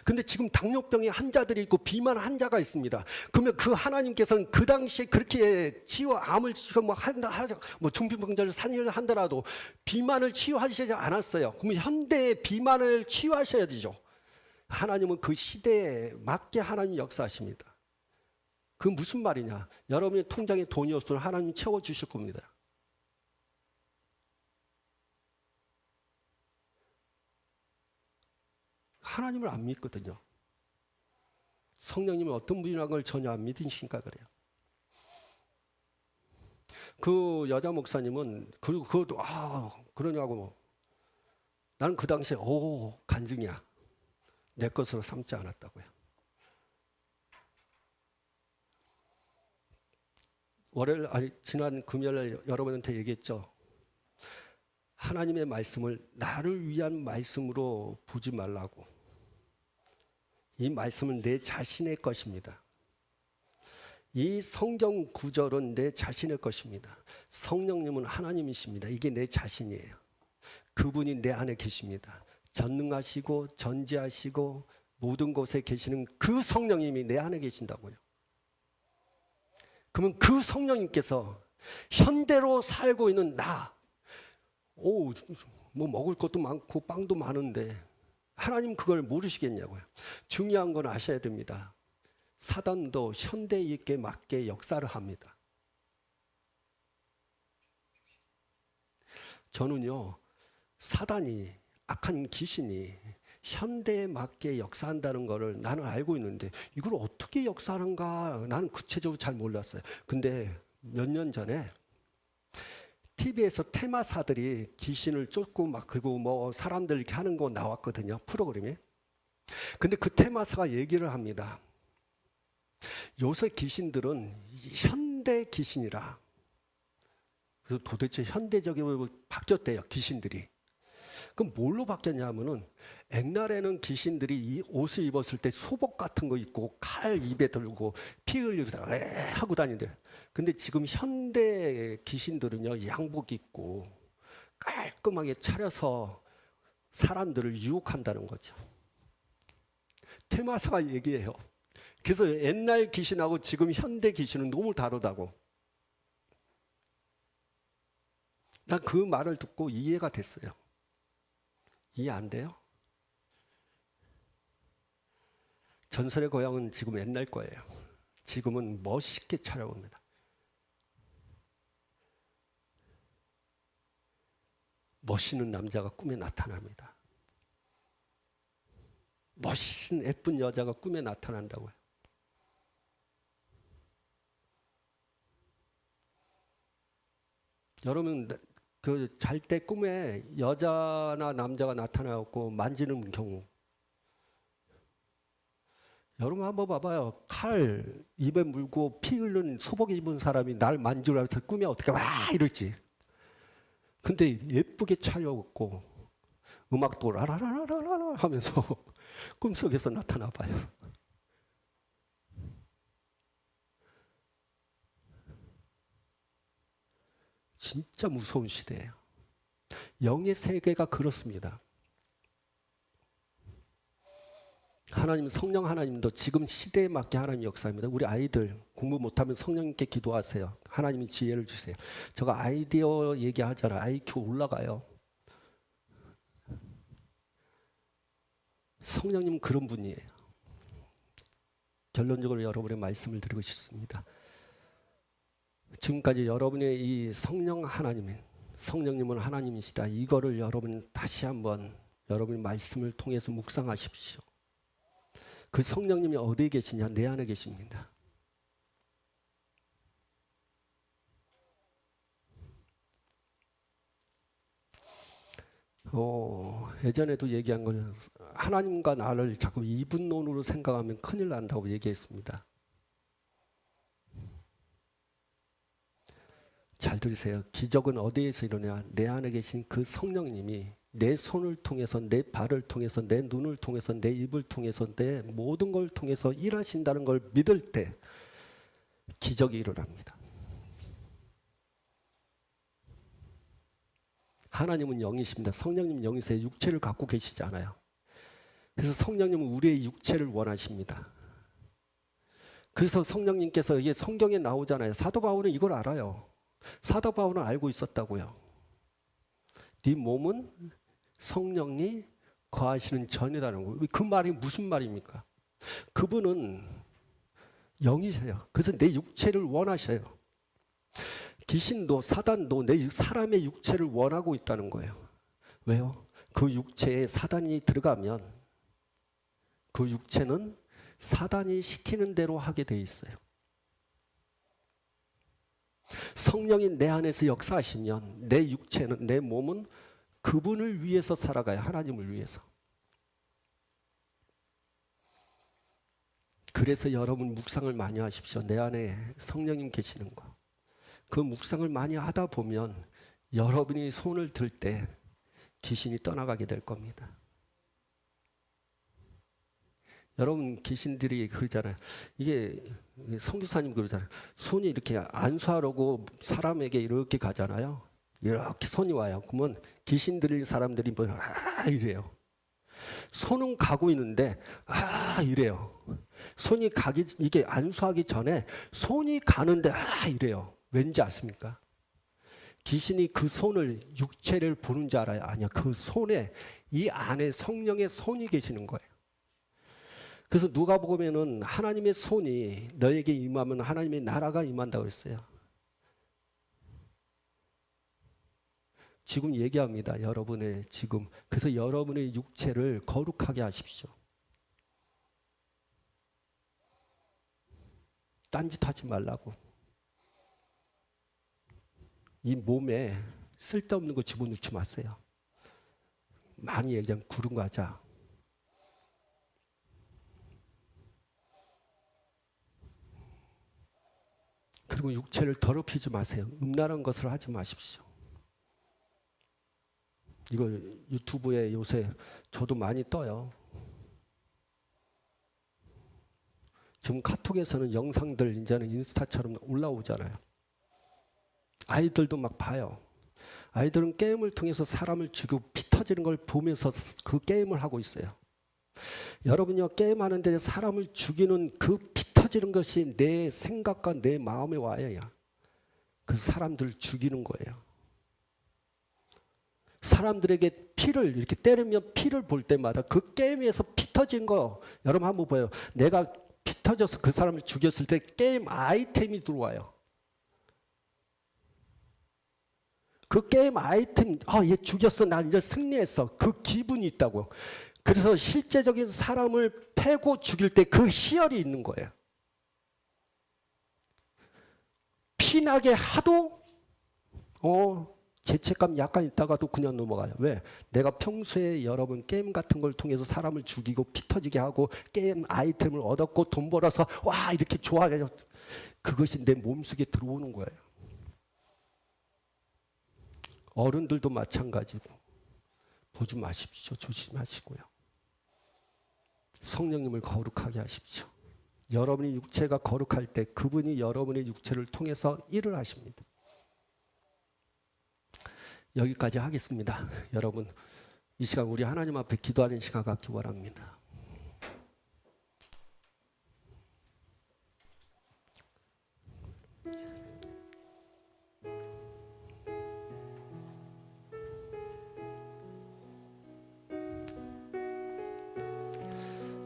근데 지금 당뇨병의 환자들이 있고 비만 환자가 있습니다. 그러면 그 하나님께서는 그 당시에 그렇게 암을 뭐 중풍병자를 산일을 한다라도 비만을 치유하시지 않았어요. 그러면 현대의 비만을 치유하셔야 되죠. 하나님은 그 시대에 맞게 하나님 역사하십니다. 그 무슨 말이냐? 여러분의 통장에 돈이 없으면 하나님 채워주실 겁니다. 하나님을 안 믿거든요. 성령님은 어떤 분이라는 걸 전혀 안 믿으시니까 그래요. 그 여자 목사님은 그러냐고 나는 그 당시에 간증이야. 내 것으로 삼지 않았다고요. 지난 금요일 여러분한테 얘기했죠. 하나님의 말씀을 나를 위한 말씀으로 보지 말라고. 이 말씀은 내 자신의 것입니다. 이 성경 구절은 내 자신의 것입니다. 성령님은 하나님이십니다. 이게 내 자신이에요. 그분이 내 안에 계십니다. 전능하시고 전지하시고 모든 곳에 계시는 그 성령님이 내 안에 계신다고요. 그러면 그 성령님께서 현대로 살고 있는 뭐 먹을 것도 많고 빵도 많은데 하나님 그걸 모르시겠냐고요. 중요한 건 아셔야 됩니다. 사단도 현대에 있게 맞게 역사를 합니다. 저는요, 사단이, 악한 귀신이 현대에 맞게 역사한다는 것을 나는 알고 있는데 이걸 어떻게 역사하는가 나는 구체적으로 잘 몰랐어요. 근데 몇 년 전에 TV에서 테마사들이 귀신을 쫓고 그리고 뭐 사람들 이렇게 하는 거 나왔거든요. 프로그램에. 근데 그 테마사가 얘기를 합니다. 요새 귀신들은 현대 귀신이라. 그래서 도대체 현대적으로 바뀌었대요. 귀신들이. 그럼 뭘로 바뀌었냐 하면은 옛날에는 귀신들이 이 옷을 입었을 때 소복 같은 거 입고 칼 입에 들고 피 흘리고 하고 다니는데 근데 지금 현대 귀신들은요 양복 입고 깔끔하게 차려서 사람들을 유혹한다는 거죠. 테마사가 얘기해요. 그래서 옛날 귀신하고 지금 현대 귀신은 너무 다르다고. 난 그 말을 듣고 이해가 됐어요. 이해 안 돼요? 전설의 고향은 지금 옛날 거예요. 지금은 멋있게 차려옵니다. 멋있는 남자가 꿈에 나타납니다. 멋있는 예쁜 여자가 꿈에 나타난다고요. 여러분 그 잘 때 꿈에 여자나 남자가 나타나고 만지는 경우, 여러분 한번 봐봐요. 칼 입에 물고 피 흘린 소복 입은 사람이 날 만지려 해서 꿈에 어떻게 와 이러지. 근데 예쁘게 차려입고 음악도 라라라라라라 하면서 꿈속에서 나타나 봐요. 진짜 무서운 시대예요. 영의 세계가 그렇습니다. 하나님, 성령 하나님도 지금 시대에 맞게 하나님 역사입니다. 우리 아이들 공부 못하면 성령님께 기도하세요. 하나님이 지혜를 주세요. 제가 아이디어 얘기하잖아요. IQ 올라가요. 성령님은 그런 분이에요. 결론적으로 여러분의 말씀을 드리고 싶습니다. 지금까지 여러분의 이 성령 하나님, 성령님은 하나님이시다. 이거를 여러분 다시 한번 여러분의 말씀을 통해서 묵상하십시오. 그 성령님이 어디에 계시냐? 내 안에 계십니다. 예전에도 얘기한 거는 하나님과 나를 자꾸 이분론으로 생각하면 큰일 난다고 얘기했습니다. 잘 들으세요. 기적은 어디에서 일어나냐? 내 안에 계신 그 성령님이 내 손을 통해서, 내 발을 통해서, 내 눈을 통해서, 내 입을 통해서, 내 모든 걸 통해서 일하신다는 걸 믿을 때 기적이 일어납니다. 하나님은 영이십니다. 성령님 영이세요. 육체를 갖고 계시지 않아요. 그래서 성령님은 우리의 육체를 원하십니다. 그래서 성령님께서 이게 성경에 나오잖아요. 사도 바울은 이걸 알아요. 사도 바울은 알고 있었다고요. 네 몸은 성령이 거하시는 전이라는 거예요. 그 말이 무슨 말입니까? 그분은 영이세요. 그래서 내 육체를 원하셔요. 귀신도 사단도 내 사람의 육체를 원하고 있다는 거예요. 왜요? 그 육체에 사단이 들어가면 그 육체는 사단이 시키는 대로 하게 돼 있어요. 성령이 내 안에서 역사하시면 내 육체는, 내 몸은 그분을 위해서 살아가요. 하나님을 위해서. 그래서 여러분 묵상을 많이 하십시오. 내 안에 성령님 계시는 거. 그 묵상을 많이 하다 보면 여러분이 손을 들 때 귀신이 떠나가게 될 겁니다. 여러분 귀신들이 그러잖아요. 이게 선교사님 그러잖아요. 손이 이렇게 안수하려고 사람에게 이렇게 가잖아요. 이렇게 손이 와요. 그러면 귀신 들린 사람들이 뭐 이래요. 손은 가고 있는데 이래요. 손이 가기, 이게 안수하기 전에 손이 가는데 이래요. 왠지 아십니까? 귀신이 그 손을, 육체를 보는 줄 알아요? 아니요. 그 손에, 이 안에 성령의 손이 계시는 거예요. 그래서 누가복음에는 하나님의 손이 너에게 임하면 하나님의 나라가 임한다고 했어요. 지금 얘기합니다. 여러분의 지금. 그래서 여러분의 육체를 거룩하게 하십시오. 딴짓하지 말라고. 이 몸에 쓸데없는 거 집어넣지 마세요. 많이 얘기하면 구름 과자. 그리고 육체를 더럽히지 마세요. 음란한 것을 하지 마십시오. 이거 유튜브에 요새 저도 많이 떠요. 지금 카톡에서는 영상들 이제는 인스타처럼 올라오잖아요. 아이들도 막 봐요. 아이들은 게임을 통해서 사람을 죽이고 피 터지는 걸 보면서 그 게임을 하고 있어요. 여러분요, 게임하는데 사람을 죽이는 그 피 터지는 것이 내 생각과 내 마음에 와야 그 사람들을 죽이는 거예요. 사람들에게 피를 이렇게 때리면 피를 볼 때마다 그 게임에서 피 터진 거 여러분 한번 봐요. 내가 피 터져서 그 사람을 죽였을 때 게임 아이템이 들어와요. 그 게임 아이템, 얘 죽였어, 나 이제 승리했어, 그 기분이 있다고요. 그래서 실제적인 사람을 패고 죽일 때 그 희열이 있는 거예요. 피나게 하도 죄책감 약간 있다가도 그냥 넘어가요. 왜? 내가 평소에 여러분 게임 같은 걸 통해서 사람을 죽이고 피 터지게 하고 게임 아이템을 얻었고 돈 벌어서 와 이렇게 좋아해요. 그것이 내 몸속에 들어오는 거예요. 어른들도 마찬가지고 보지 마십시오. 조심하시고요. 성령님을 거룩하게 하십시오. 여러분의 육체가 거룩할 때 그분이 여러분의 육체를 통해서 일을 하십니다. 여기까지 하겠습니다. 여러분, 이 시간 우리 하나님 앞에 기도하는 시간 갖기 원합니다.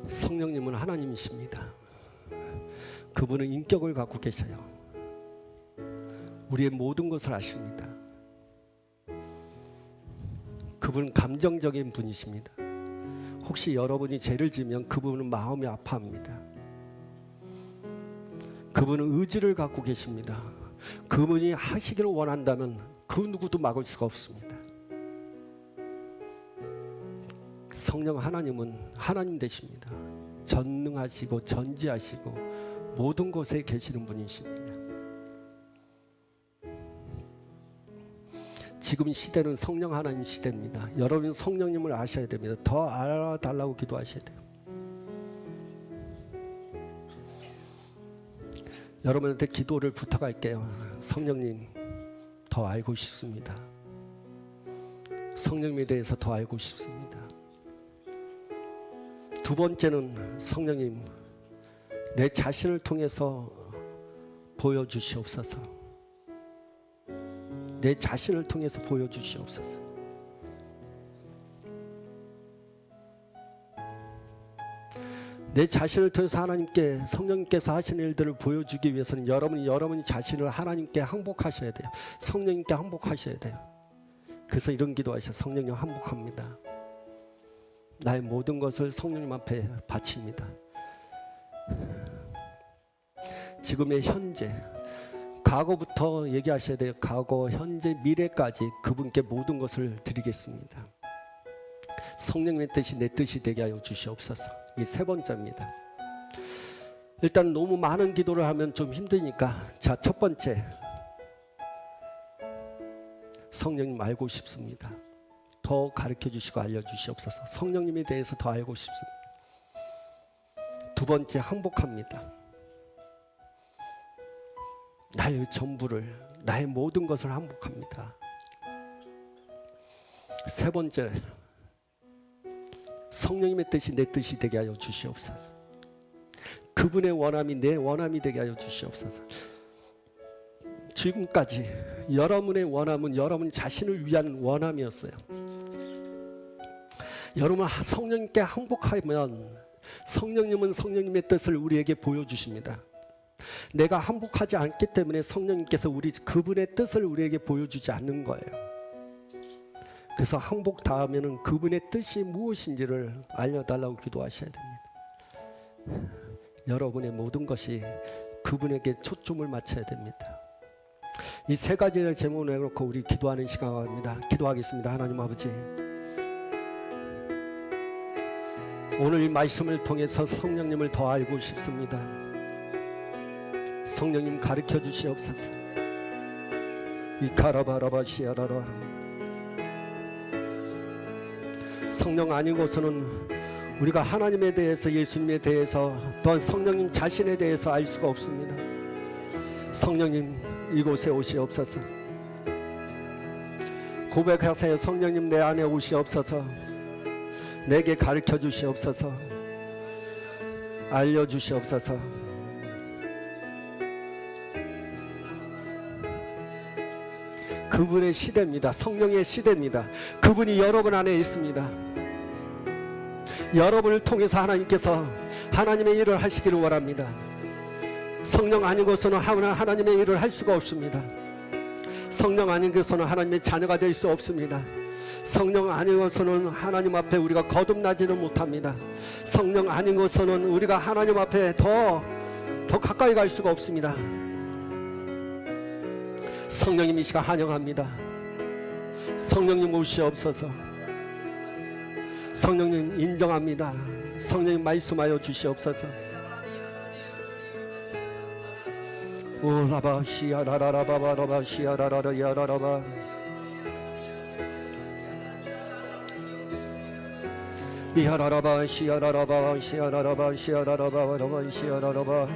성령님은 하나님이십니다. 그분은 인격을 갖고 계셔요. 우리의 모든 것을 아십니다. 그분은 감정적인 분이십니다. 혹시 여러분이 죄를 지으면 그분은 마음이 아파합니다. 그분은 의지를 갖고 계십니다. 그분이 하시기를 원한다면 그 누구도 막을 수가 없습니다. 성령 하나님은 하나님 되십니다. 전능하시고 전지하시고 모든 곳에 계시는 분이십니다. 지금 시대는 성령 하나님 시대입니다. 여러분 성령님을 아셔야 됩니다. 더 알아달라고 기도하셔야 돼요. 여러분한테 기도를 부탁할게요. 성령님 더 알고 싶습니다. 성령님에 대해서 더 알고 싶습니다. 두 번째는 성령님 내 자신을 통해서 보여주시옵소서. 내 자신을 통해서 보여주시옵소서. 내 자신을 통해서 하나님께 성령님께서 하시는 일들을 보여주기 위해서는 여러분이 자신을 하나님께 항복하셔야 돼요. 성령님께 항복하셔야 돼요. 그래서 이런 기도하셔요. 성령님 항복합니다. 나의 모든 것을 성령님 앞에 바칩니다. 지금의 현재, 과거부터 얘기하셔야 돼요. 과거, 현재, 미래까지 그분께 모든 것을 드리겠습니다. 성령님의 뜻이 내 뜻이 되게 하여 주시옵소서. 이 세 번째입니다. 일단 너무 많은 기도를 하면 좀 힘드니까 자, 첫 번째, 성령님 알고 싶습니다. 더 가르쳐 주시고 알려 주시옵소서. 성령님에 대해서 더 알고 싶습니다. 두 번째, 항복합니다. 나의 전부를, 나의 모든 것을 항복합니다. 세 번째, 성령님의 뜻이 내 뜻이 되게 하여 주시옵소서. 그분의 원함이 내 원함이 되게 하여 주시옵소서. 지금까지 여러분의 원함은 여러분 자신을 위한 원함이었어요. 여러분 성령님께 항복하면 성령님은 성령님의 뜻을 우리에게 보여주십니다. 내가 항복하지 않기 때문에 성령님께서 그분의 뜻을 우리에게 보여주지 않는 거예요. 그래서 항복 다음에는 그분의 뜻이 무엇인지를 알려달라고 기도하셔야 됩니다. 여러분의 모든 것이 그분에게 초점을 맞춰야 됩니다. 이 세 가지를 제목으로 해놓고 우리 기도하는 시간입니다. 기도하겠습니다. 하나님 아버지, 오늘 이 말씀을 통해서 성령님을 더 알고 싶습니다. 성령님 가르쳐 주시옵소서. 이 카라바라바시아라라. 성령 아니고서는 우리가 하나님에 대해서, 예수님에 대해서, 또한 성령님 자신에 대해서 알 수가 없습니다. 성령님 이곳에 오시옵소서. 고백하세요. 성령님 내 안에 오시옵소서. 내게 가르쳐 주시옵소서. 알려 주시옵소서. 그분의 시대입니다. 성령의 시대입니다. 그분이 여러분 안에 있습니다. 여러분을 통해서 하나님께서 하나님의 일을 하시기를 원합니다. 성령 아니고서는 하나님의 일을 할 수가 없습니다. 성령 아니고서는 하나님의 자녀가 될 수 없습니다. 성령 아니고서는 하나님 앞에 우리가 거듭나지는 못합니다. 성령 아니고서는 우리가 하나님 앞에 더 가까이 갈 수가 없습니다. 성령님 이 시간 환영합니다. 성령님 오시옵소서. 성령님 인정합니다. 성령님 말씀하여 주시옵소서. 오라바 시아라라바바라바 시아라라라 야라라바 이하라라바 시아라라바 시아라라바 시아라라바라바 시아라라바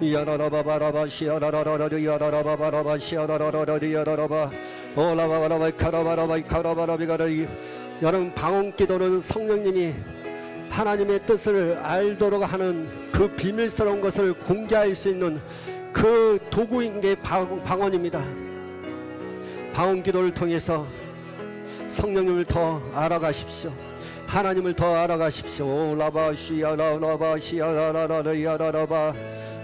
이하라라바바라바 시아라라라라 야라라바바라바 시아라라라라 야라라바 오라바바라바 카라바라바 카라바라비가라. 여러분 방언기도는 성령님이 하나님의 뜻을 알도록 하는 그 비밀스러운 것을 공개할 수 있는 그 도구인 게 방언입니다. 방언기도를 통해서 성령님을 더 알아가십시오. 하나님을 더 알아가십시오. 라바 시야라라바 시야라라라 야라라바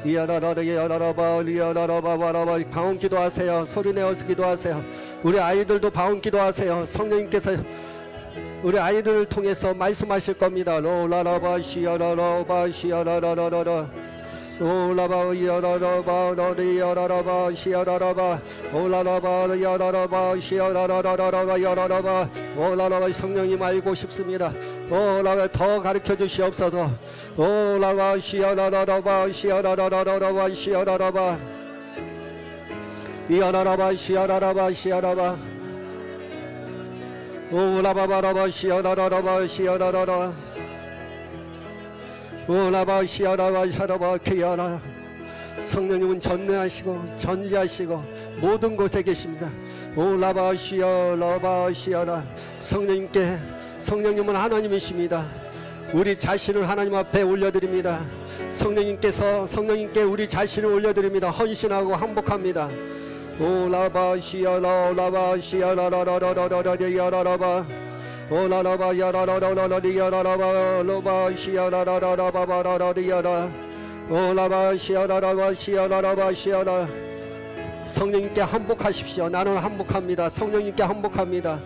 이야라라라 야라라바 리야라라바 바라바. 방언기도 하세요. 소리내어서 기도하세요. 우리 아이들도 방언기도 하세요. 성령님께서 우리 아이들을 통해서 말씀하실 겁니다. 로라라바 시야라라바 시야라라라라 오라바 야라라바 라리야라라바 시야라라바 오라라바 야라라바 시야라라라라 야라라바 오라라바. 성령님 알고 싶습니다. 오라바 더 가르쳐 주시옵소서. 오라바 시야라라라바 시야라라라라 시야라라바 이야라라바 시야라라바 시야라바 오라바바라바 시야라라라바 시야라라라 오라바 시야라바 샤라바 키야라. 성령님은 전능하시고 전지하시고 모든 곳에 계십니다. 오라바 시야라바 시야라. 성령님은 하나님이십니다. 우리 자신을 하나님 앞에 올려드립니다. 성령님께 우리 자신을 올려드립니다. 헌신하고 항복합니다. 오라바 시야라 오라바 시야라라라라라라 야라라바 오라라바 야라라라라리 야라라바 로바 시야라라라바바라리 야라 오라바 시야라라바 시야라라바 시야라. 성령님께 항복하십시오. 나는 항복합니다. 성령님께 항복합니다.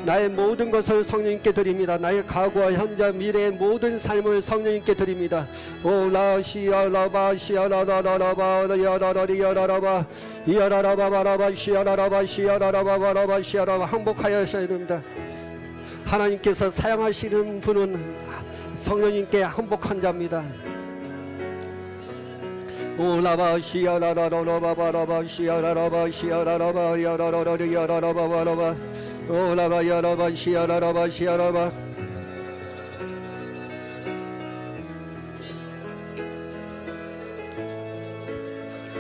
나의 모든 것을 성령님께 드립니다. 나의 과거와 현재 미래의 모든 삶을 성령님께 드립니다. 오라 시야라바 시야라라라바 야라라리 야라라바 이야라라바바라바 시야라라바 시야라라바바라바 시야라바. 항복하여 하셔야 됩니다. 하나님께서 사용하시는 분은 성령님께 항복한 자입니다. 오라바 시야라라라바바라바 시야라라바 시야라라바 야라라라리 야라라바바라바 오라바 야라바 시야라라바 시야라바.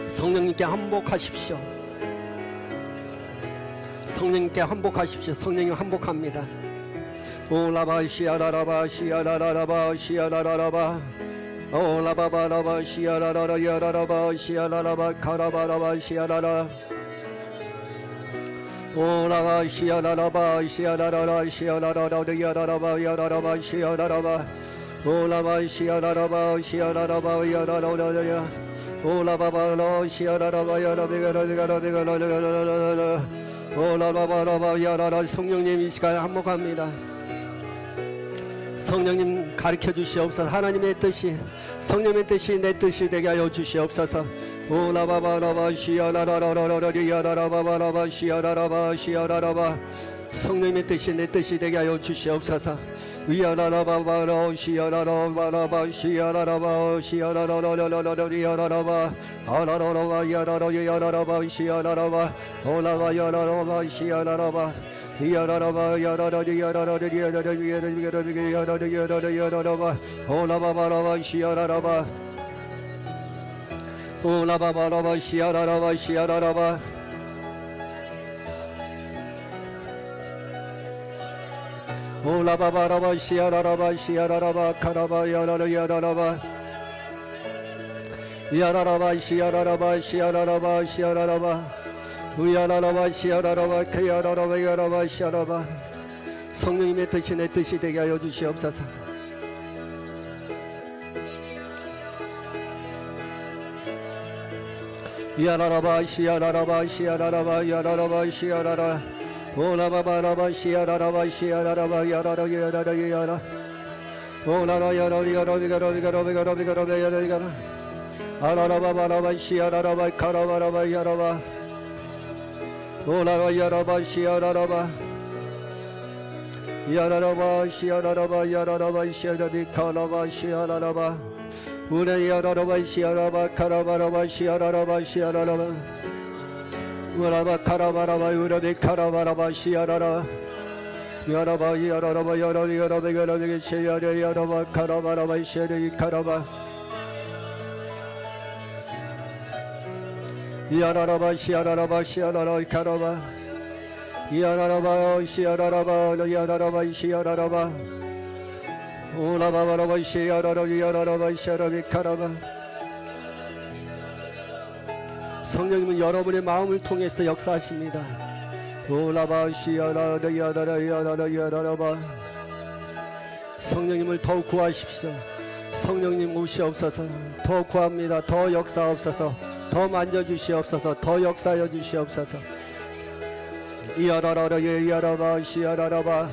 성령님께 항복하십시오. 성령님께 항복하십시오. 성령님 항복합니다. 오라바 시야라라바 시야라라라바 시야라라라바 오라바바라바 시야라라라 야라라바 시야라라바 카라바라바 시야라라 오라바 시야라라바 시야라라라 시야라라라 야라라바 야라라바 시야라라바 오라바 시야라라바 시야라라바 야라라라야 오라바바라 시야라라바 야라비가라비가라비가라비가라비가라비가라 오라바바라바 야라라. 성령님 이 시간에 항복합니다. 성령님 가르쳐 주시옵소서. 하나님의 뜻이 성령의 뜻이 내 뜻이 되게 하여 주시옵소서. 오라바바라바 시야라라라라리 야라라바바라바 시야라라바 시야라라바. 성령의 뜻이 내 뜻이 되게 하여 주시옵소서. 위야라라바바라 시야라라바라바 시야라라바 시야라라라라라리 야라라바 아라라라바 야라라 야라라바 시야라라바 오라바 야라라바 시야라라바 이야라라바 야라라리 야라라리 야라라리 야라라리 야라라리 야라라리 야라라바 오라바바라바 시야라라바 오라바바라바 시야라라바 시야라라바 오라바바라바 시야라라바 시야라라바 카라바 야라라 야라라바 야라라바 시야라라바 시야라라바 시야라라바 우야라라바 시야라라바 카야라라바 야라바 시야라바. 성령님의 뜻이 내 뜻이 되게 하여 주시옵소서. 야라라바 시야라라바 시야라라바 야라라바 시야라라 오라바바라바 시야라라바 시야라라바 야라라 야라라 야라 오라라 야라리 야라리 야라리 야라리 야라리 야라리 야라리 야라 아라라바바라바 시야라라바 카라바라바 야라바 오라라 야라바 시야라라바 야라라바 시야라라바 야라라바 시야라리 카라바 시야라라바 우레 야라라바 시야라바 카라바라바 시야라라바 시야라라바 우라바 카라바라바 우라비 카라바라바 시야라라 야라바 야라라바 야라리 야라비 야라비 시야라 야라바 카라바라바 시야리 카라바 야라라바 시야라라바 시야라라 카라바 야라라바 시야라라바 야라라바 시야라라바 오라바바라바 시야라라 야라라바 시야라비 카라바 성령님은 여러분의 마음을 통해서 역사하십니다. 오라바 시야라라 야라라 야라라 야라라바 성령님을 더욱 구하십시오. 성령님 오시옵소서. 더 구합니다. 더 역사옵소서. 더 만져주시옵소서. 더 역사하여 주시옵소서. 야라라라 야라바 시야라라바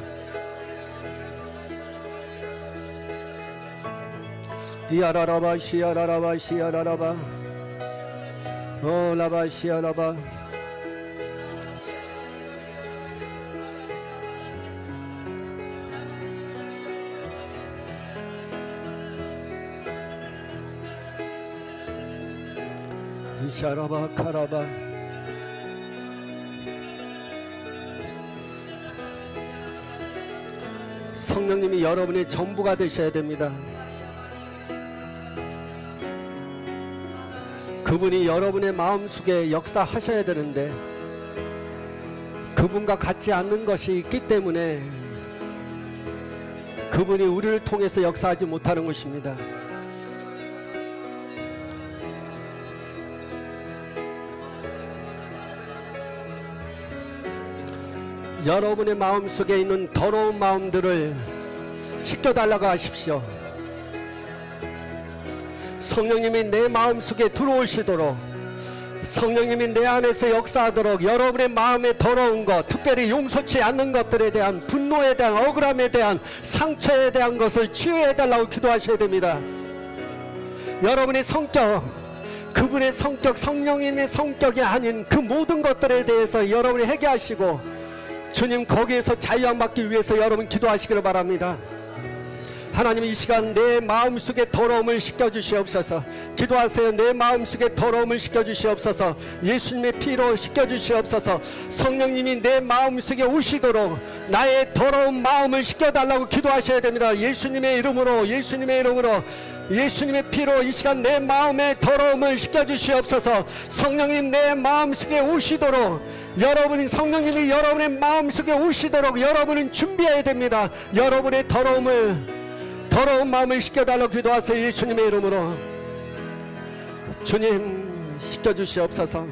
야라라바 시야라라바 시야라라바 오라바 시야라바 이샤라바 카라바 성령님이 여러분의 전부가 되셔야 됩니다. 그분이 여러분의 마음속에 역사하셔야 되는데 그분과 같지 않는 것이 있기 때문에 그분이 우리를 통해서 역사하지 못하는 것입니다. 여러분의 마음속에 있는 더러운 마음들을 씻겨달라고 하십시오. 성령님이 내 마음속에 들어오시도록 성령님이 내 안에서 역사하도록 여러분의 마음에 더러운 것, 특별히 용서치 않는 것들에 대한 분노에 대한 억울함에 대한 상처에 대한 것을 치유해달라고 기도하셔야 됩니다. 여러분의 성격, 그분의 성격, 성령님의 성격이 아닌 그 모든 것들에 대해서 여러분이 회개하시고 주님 거기에서 자유함 받기 위해서 여러분 기도하시기를 바랍니다. 하나님 이 시간 내 마음속에 더러움을 씻겨주시옵소서. 기도하세요. 내 마음속에 더러움을 씻겨주시옵소서. 예수님의 피로 씻겨주시옵소서. 성령님이 내 마음속에 오시도록 나의 더러운 마음을 씻겨달라고 기도하셔야 됩니다. 예수님의 이름으로 예수님의 이름으로 예수님의 피로 이 시간 내 마음의 더러움을 씻겨주시옵소서. 성령님 내 마음속에 오시도록 여러분이 성령님이 여러분의 마음속에 오시도록 여러분은 준비해야 됩니다. 여러분의 더러운 마음을 씻겨달라고 기도하세요. 예수님의 이름으로 주님 씻겨주시옵소서.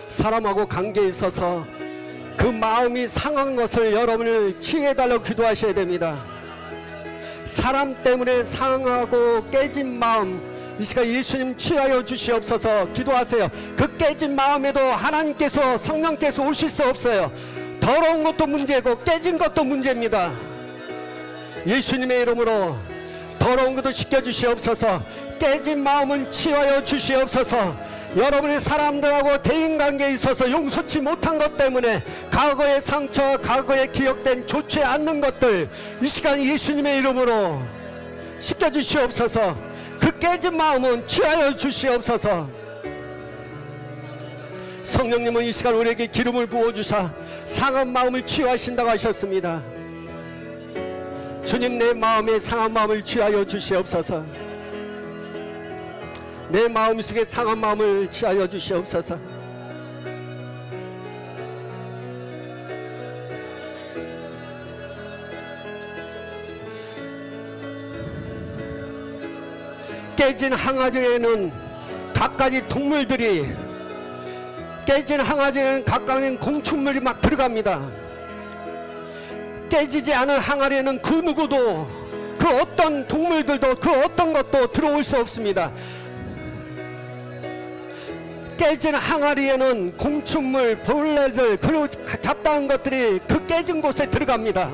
사람하고 관계에 있어서 그 마음이 상한 것을 여러분을 치유해달라고 기도하셔야 됩니다. 사람 때문에 상하고 깨진 마음 이 시간 예수님 치유하여 주시옵소서. 기도하세요. 그 깨진 마음에도 하나님께서 성령께서 오실 수 없어요. 더러운 것도 문제고 깨진 것도 문제입니다. 예수님의 이름으로 더러운 것도 씻겨주시옵소서. 깨진 마음은 치유하여 주시옵소서. 여러분의 사람들하고 대인관계에 있어서 용서치 못한 것 때문에 과거의 상처, 과거에 기억된 좋지 않는 것들 이 시간 예수님의 이름으로 씻겨주시옵소서. 그 깨진 마음은 치유하여 주시옵소서. 성령님은 이 시간 우리에게 기름을 부어주사 상한 마음을 치유하신다고 하셨습니다. 주님 내 마음의 상한 마음을 치유하여 주시옵소서. 내 마음속에 상한 마음을 치유하여 주시옵소서. 깨진 항아리에는 갖가지 동물들이 깨진 항아리에는 각각의 공충물이 막 들어갑니다. 깨지지 않은 항아리에는 그 누구도 그 그 어떤 동물들도 그 어떤 것도 들어올 수 없습니다. 깨진 항아리에는 곤충물, 벌레들, 그리고 잡다한 것들이 그 깨진 곳에 들어갑니다.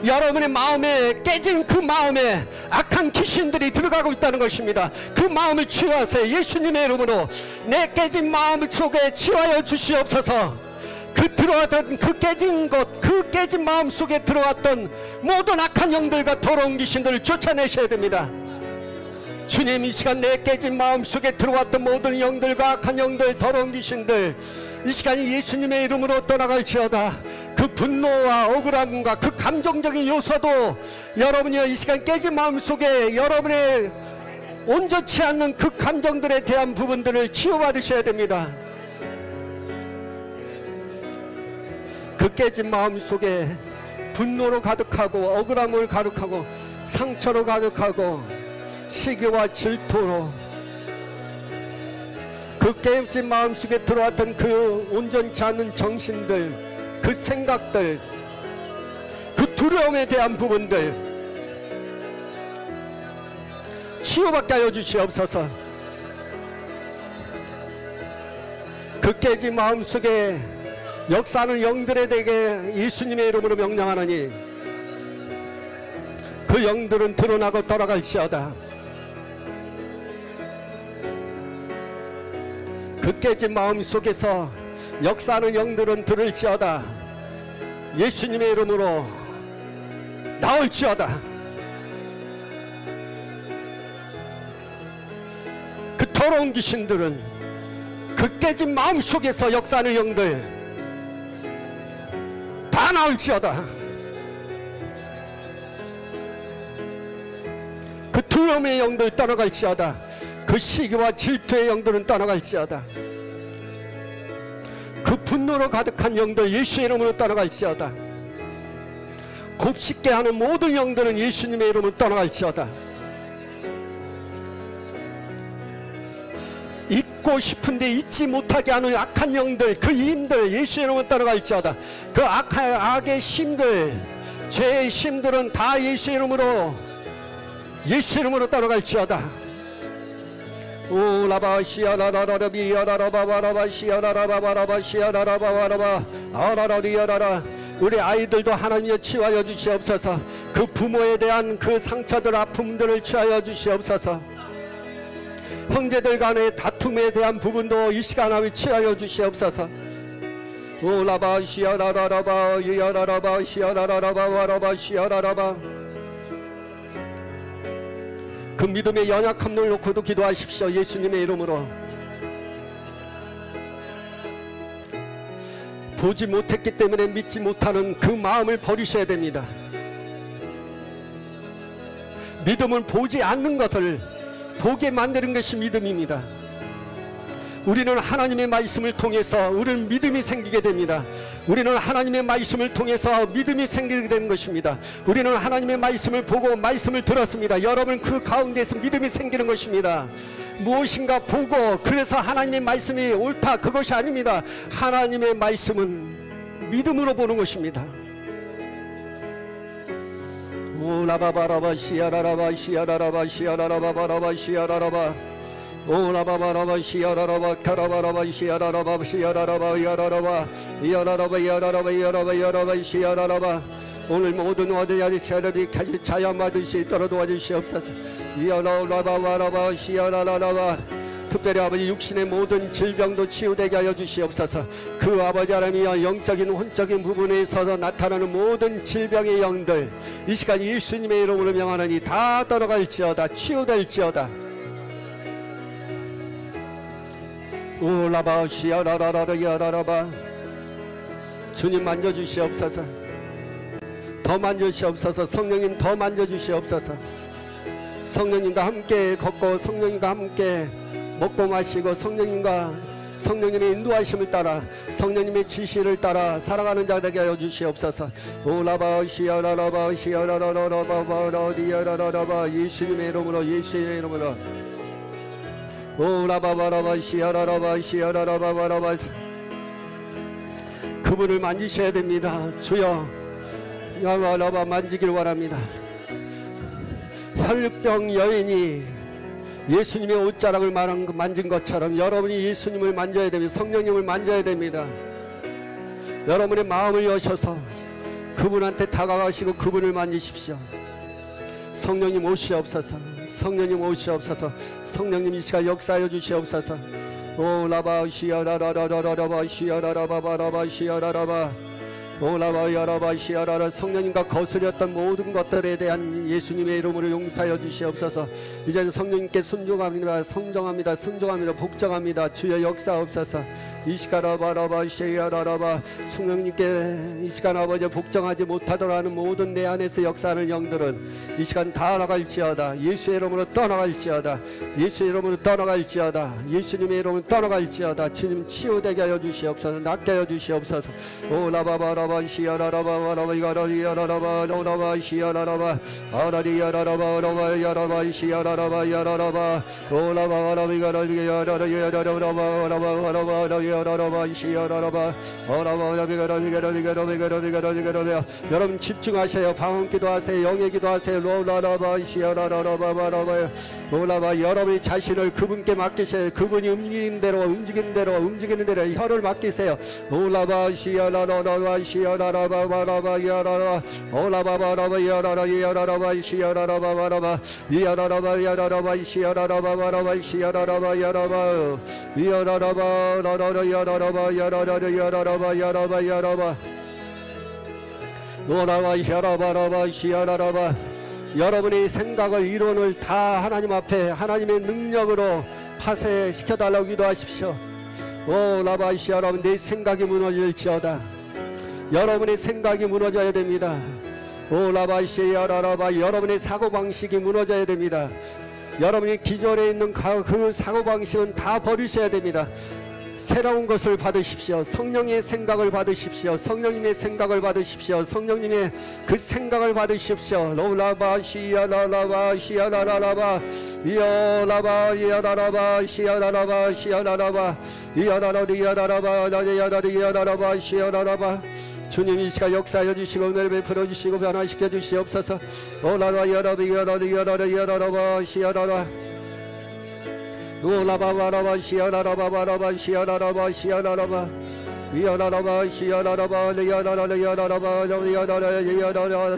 여러분의 마음에, 깨진 그 마음에 악한 귀신들이 들어가고 있다는 것입니다. 그 마음을 치유하세요. 예수님의 이름으로 내 깨진 마음 속에 치유하여 주시옵소서. 그 들어왔던 그 깨진 것, 그 깨진 마음 속에 들어왔던 모든 악한 영들과 더러운 귀신들을 쫓아내셔야 됩니다. 주님, 이 시간 내 깨진 마음 속에 들어왔던 모든 영들과 악한 영들, 더러운 귀신들, 이 시간 예수님의 이름으로 떠나갈지어다. 그 분노와 억울함과 그 감정적인 요소도 여러분이 이 시간 깨진 마음 속에 여러분의 온전치 않는 그 감정들에 대한 부분들을 치유받으셔야 됩니다. 그 깨진 마음 속에 분노로 가득하고 억울함을 가득하고 상처로 가득하고 시기와 질투로 그 깨진 마음속에 들어왔던 그 온전치 않은 정신들, 그 생각들, 그 두려움에 대한 부분들 치유받게 하여 주시옵소서. 그 깨진 마음속에 역사하는 영들에 대해 예수님의 이름으로 명령하노니 그 영들은 드러나고 떠나갈지어다. 그 깨진 마음 속에서 역사하는 영들은 들을지어다. 예수님의 이름으로 나올지어다. 그 더러운 귀신들은 그 깨진 마음 속에서 역사하는 영들 다 나올지어다. 그 두려움의 영들 떠나갈지어다. 그 시기와 질투의 영들은 떠나갈지어다. 그 분노로 가득한 영들 예수의 이름으로 떠나갈지어다. 곱씹게 하는 모든 영들은 예수님의 이름으로 떠나갈지어다. 잊고 싶은데 잊지 못하게 하는 악한 영들, 그 힘들 예수의 이름으로 떠나갈지어다. 그 악의 심들, 죄의 심들은 다 예수의 이름으로 떠나갈지어다. 오라바 시아라라라비 아라라바바라바 시아라라바바라바 시아라라바바라바 아라라리아라라. 우리 아이들도 하나님여 치유하여 주시옵소서. 그 부모에 대한 그 상처들, 아픔들을 치유하여 주시옵소서. 형제들 간의 다툼에 대한 부분도 이 시간에 치유하여 주시옵소서. 오라바 시아라라라바 이아라라바 시아라라바바라바 시아라라바. 그 믿음의 연약함을 놓고도 기도하십시오. 예수님의 이름으로. 보지 못했기 때문에 믿지 못하는 그 마음을 버리셔야 됩니다. 믿음은 보지 않는 것을 보게 만드는 것이 믿음입니다. 우리는 하나님의 말씀을 통해서 우리는 믿음이 생기게 됩니다. 우리는 하나님의 말씀을 통해서 믿음이 생기게 되는 것입니다. 우리는 하나님의 말씀을 보고 말씀을 들었습니다. 여러분 그 가운데서 믿음이 생기는 것입니다. 무엇인가 보고 그래서 하나님의 말씀이 옳다, 그것이 아닙니다. 하나님의 말씀은 믿음으로 보는 것입니다. 오라바바라바 시아라라바 시아라라바 시아라라바바라바 시아라라바 오라바바라바 시아라라바 카라바라바 시아라라바 시아라라바 야라라바 야라라바 야라라바 야라바 야라바 시아라라바. 오늘 모든 어디야리 세력이 칼리 자연마들 수 있도록 도와주시옵소서. 야라라바바라바 시아라라라바. 특별히 아버지 육신의 모든 질병도 치유되게 하여 주시옵소서. 그 아버지 하나님이여 영적인 혼적인 부분에 있어서 나타나는 모든 질병의 영들 이 시간 예수님의 이름으로 명하노니 다 떠나갈지어다. 치유될지어다. 오라바 시아라라라라 야라라바. 주님 만져주시옵소서. 더 만져주시옵소서. 성령님 더 만져주시옵소서. 성령님과 함께 걷고 성령님과 함께 먹고 마시고 성령님의 인도하심을 따라 성령님의 지시를 따라 살아가는 자 되게 하여 주시옵소서. 오라바 시아라라바 시아라라라바바 디아라라라바. 예수님의 이름으로 예수의 이름으로 오라바바라바 시아라라바 시아라라바바라바. 그분을 만지셔야 됩니다. 주여 야마라바 만지길 원합니다. 혈병 여인이 예수님의 옷자락을 만진 것처럼 여러분이 예수님을 만져야 됩니다. 성령님을 만져야 됩니다. 여러분의 마음을 여셔서 그분한테 다가가시고 그분을 만지십시오. 성령님 오시옵소서. 성령님 오시옵소서. 성령님 이 시간 역사하여 주시옵소서. 오 라바 시아라라라라라바 시아라라바바라바 시아라라바 오라바 야라바 시아라라. 성령님과 거스렸던 모든 것들에 대한 예수님의 이름으로 용서하여 주시옵소서. 이제는 성령님께 순종합니다. 성정합니다. 순종합니다. 복종합니다. 주여 역사옵소서. 이 시간 아바라바 시아라라바. 성령님께 이 시간 아버지 복종하지 못하도록 하는 모든 내 안에서 역사하는 영들은 이 시간 다 나갈지어다. 예수의 이름으로 떠나갈지어다. 예수의 이름으로 떠나갈지어다. 예수님의 이름으로 떠나갈지어다. 주님 치유되게 하여 주시옵소서. 낫게 하여 주시옵소서. 오라바바라 시아라라바 이가라리아라라바 오라바 시아라라바 아라리아라라바 오라바 야라바 시아라라바 야라라바 오라바 이가라리아라라라바 오라바 야라라바 시아라라바 오라바. 여러분 집중하세요. 방언 기도하세요. 영의 기도하세요. 로라라바 시아라라라바 오라바. 여러분이 자신을 그분께 맡기세요. 그분이 움직이는 대로 혀를 맡기세요. 오라바 시아라라라바 시아라라바바라바 야라라 오라바바라바 야라라 야라라바 시아라라바바라바 야라라바 야라라바 시아라라바바라바 시아라라바 야라바 야라라바 라라라 야라라바 야라라 야라라바 야라바 야라바 오라바 야라바라바 시아라라바. 여러분의 생각을 이론을 다 하나님 앞에 하나님의 능력으로 파쇄시켜달라고 기도하십시오. 오 라바시아. 여러분 내 생각이 무너질지어다. 여러분의 생각이 무너져야 됩니다. 오 라바시아 라라바. 여러분의 사고방식이 무너져야 됩니다. 여러분이 기존에 있는 그 사고방식은 다 버리셔야 됩니다. 새로운 것을 받으십시오. 성령의 생각을 받으십시오. 성령님의 생각을 받으십시오. 성령님의 그 생각을 받으십시오. 로라바 시아라라바 시아라라라바 이어라바 이어라라바 시아라라바 시아라라바 이어라라리아라라바 나리아라리아라라바 시아라라바. 주님 이 시간 역사하여 주시고 은혜를 베풀어 주시고 변화시켜 주시옵소서. 오라라 이어라비 이어라리아라리아라라바 시아라라 오라바바라바 시아라라바바라바 시아라라바 시아라라바 이아라라바 시아라라바 리아라라리아라라바 리아라라리아라라.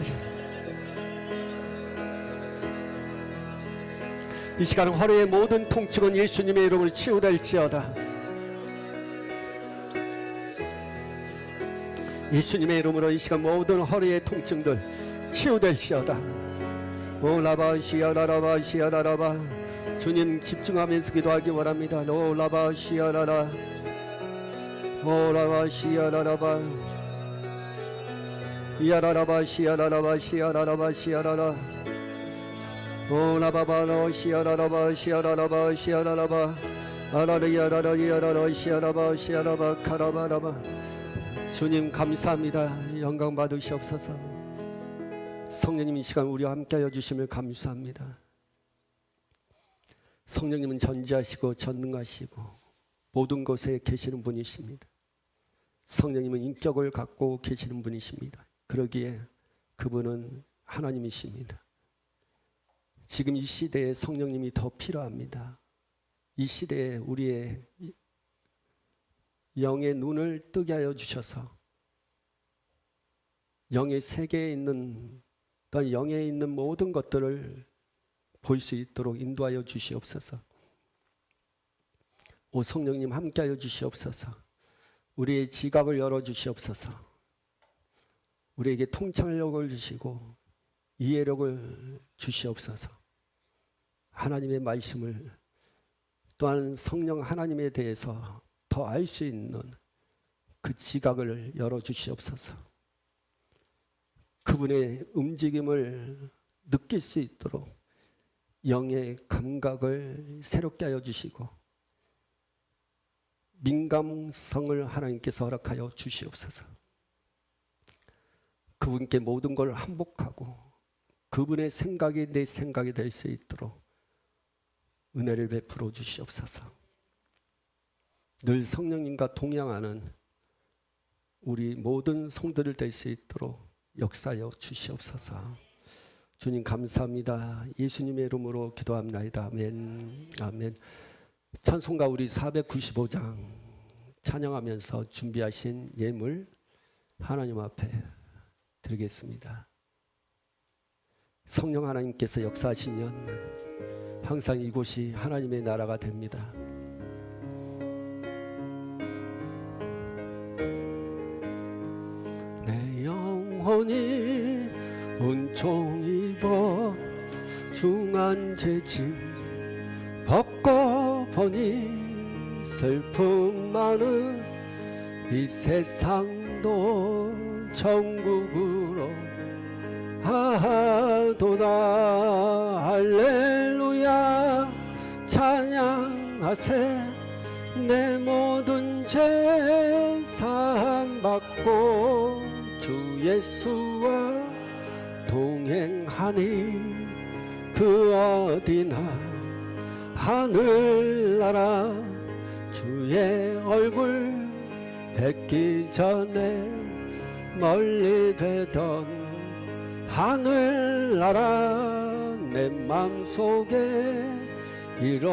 이 시간 허리의 모든 통증은 예수님의 이름으로 치유될지어다. 예수님의 이름으로 이 시간 모든 허리의 통증들 치유될지어다. 오라바 시아라라바 시아라라바. 주님 집중하면서 기도하기 원합니다. 오라바 시아라라 오라바 시아라라바 이아라라바 시아라라바 시아라라바 시아라라 오라바바로 시아라라바 시아라라바 시아라라바 아라리아라라리아라라 시아라바 시아라바 카라바라바. 주님 감사합니다. 영광 받으시옵소서. 성령님 이 시간 우리와 함께하여 주심을 감사합니다. 성령님은 전지하시고 전능하시고 모든 곳에 계시는 분이십니다. 성령님은 인격을 갖고 계시는 분이십니다. 그러기에 그분은 하나님이십니다. 지금 이 시대에 성령님이 더 필요합니다. 이 시대에 우리의 영의 눈을 뜨게 하여 주셔서 영의 세계에 있는 또 영에 있는 모든 것들을 볼 수 있도록 인도하여 주시옵소서. 오 성령님 함께하여 주시옵소서. 우리의 지각을 열어주시옵소서. 우리에게 통찰력을 주시고 이해력을 주시옵소서. 하나님의 말씀을 또한 성령 하나님에 대해서 더 알 수 있는 그 지각을 열어주시옵소서. 그분의 움직임을 느낄 수 있도록 영의 감각을 새롭게 하여 주시고 민감성을 하나님께서 허락하여 주시옵소서. 그분께 모든 걸 항복하고 그분의 생각이 내 생각이 될 수 있도록 은혜를 베풀어 주시옵소서. 늘 성령님과 동행하는 우리 모든 성도들 될 수 있도록 역사여 주시옵소서. 주님 감사합니다. 예수님의 이름으로 기도합나이다. 아멘. 아멘. 찬송가 우리 495장 찬양하면서 준비하신 예물 하나님 앞에 드리겠습니다. 성령 하나님께서 역사하시면 항상 이곳이 하나님의 나라가 됩니다. 내 영혼이 은총 입어 중한 죄짐 벗고 보니 슬픔 많은 이 세상도 천국으로 하도다. 할렐루야 찬양하세. 내 모든 죄 사함 받고 주 예수와 동행하니 그 어디나 하늘나라. 주의 얼굴 뵙기 전에 멀리 뵈던 하늘나라 내 맘속에 이런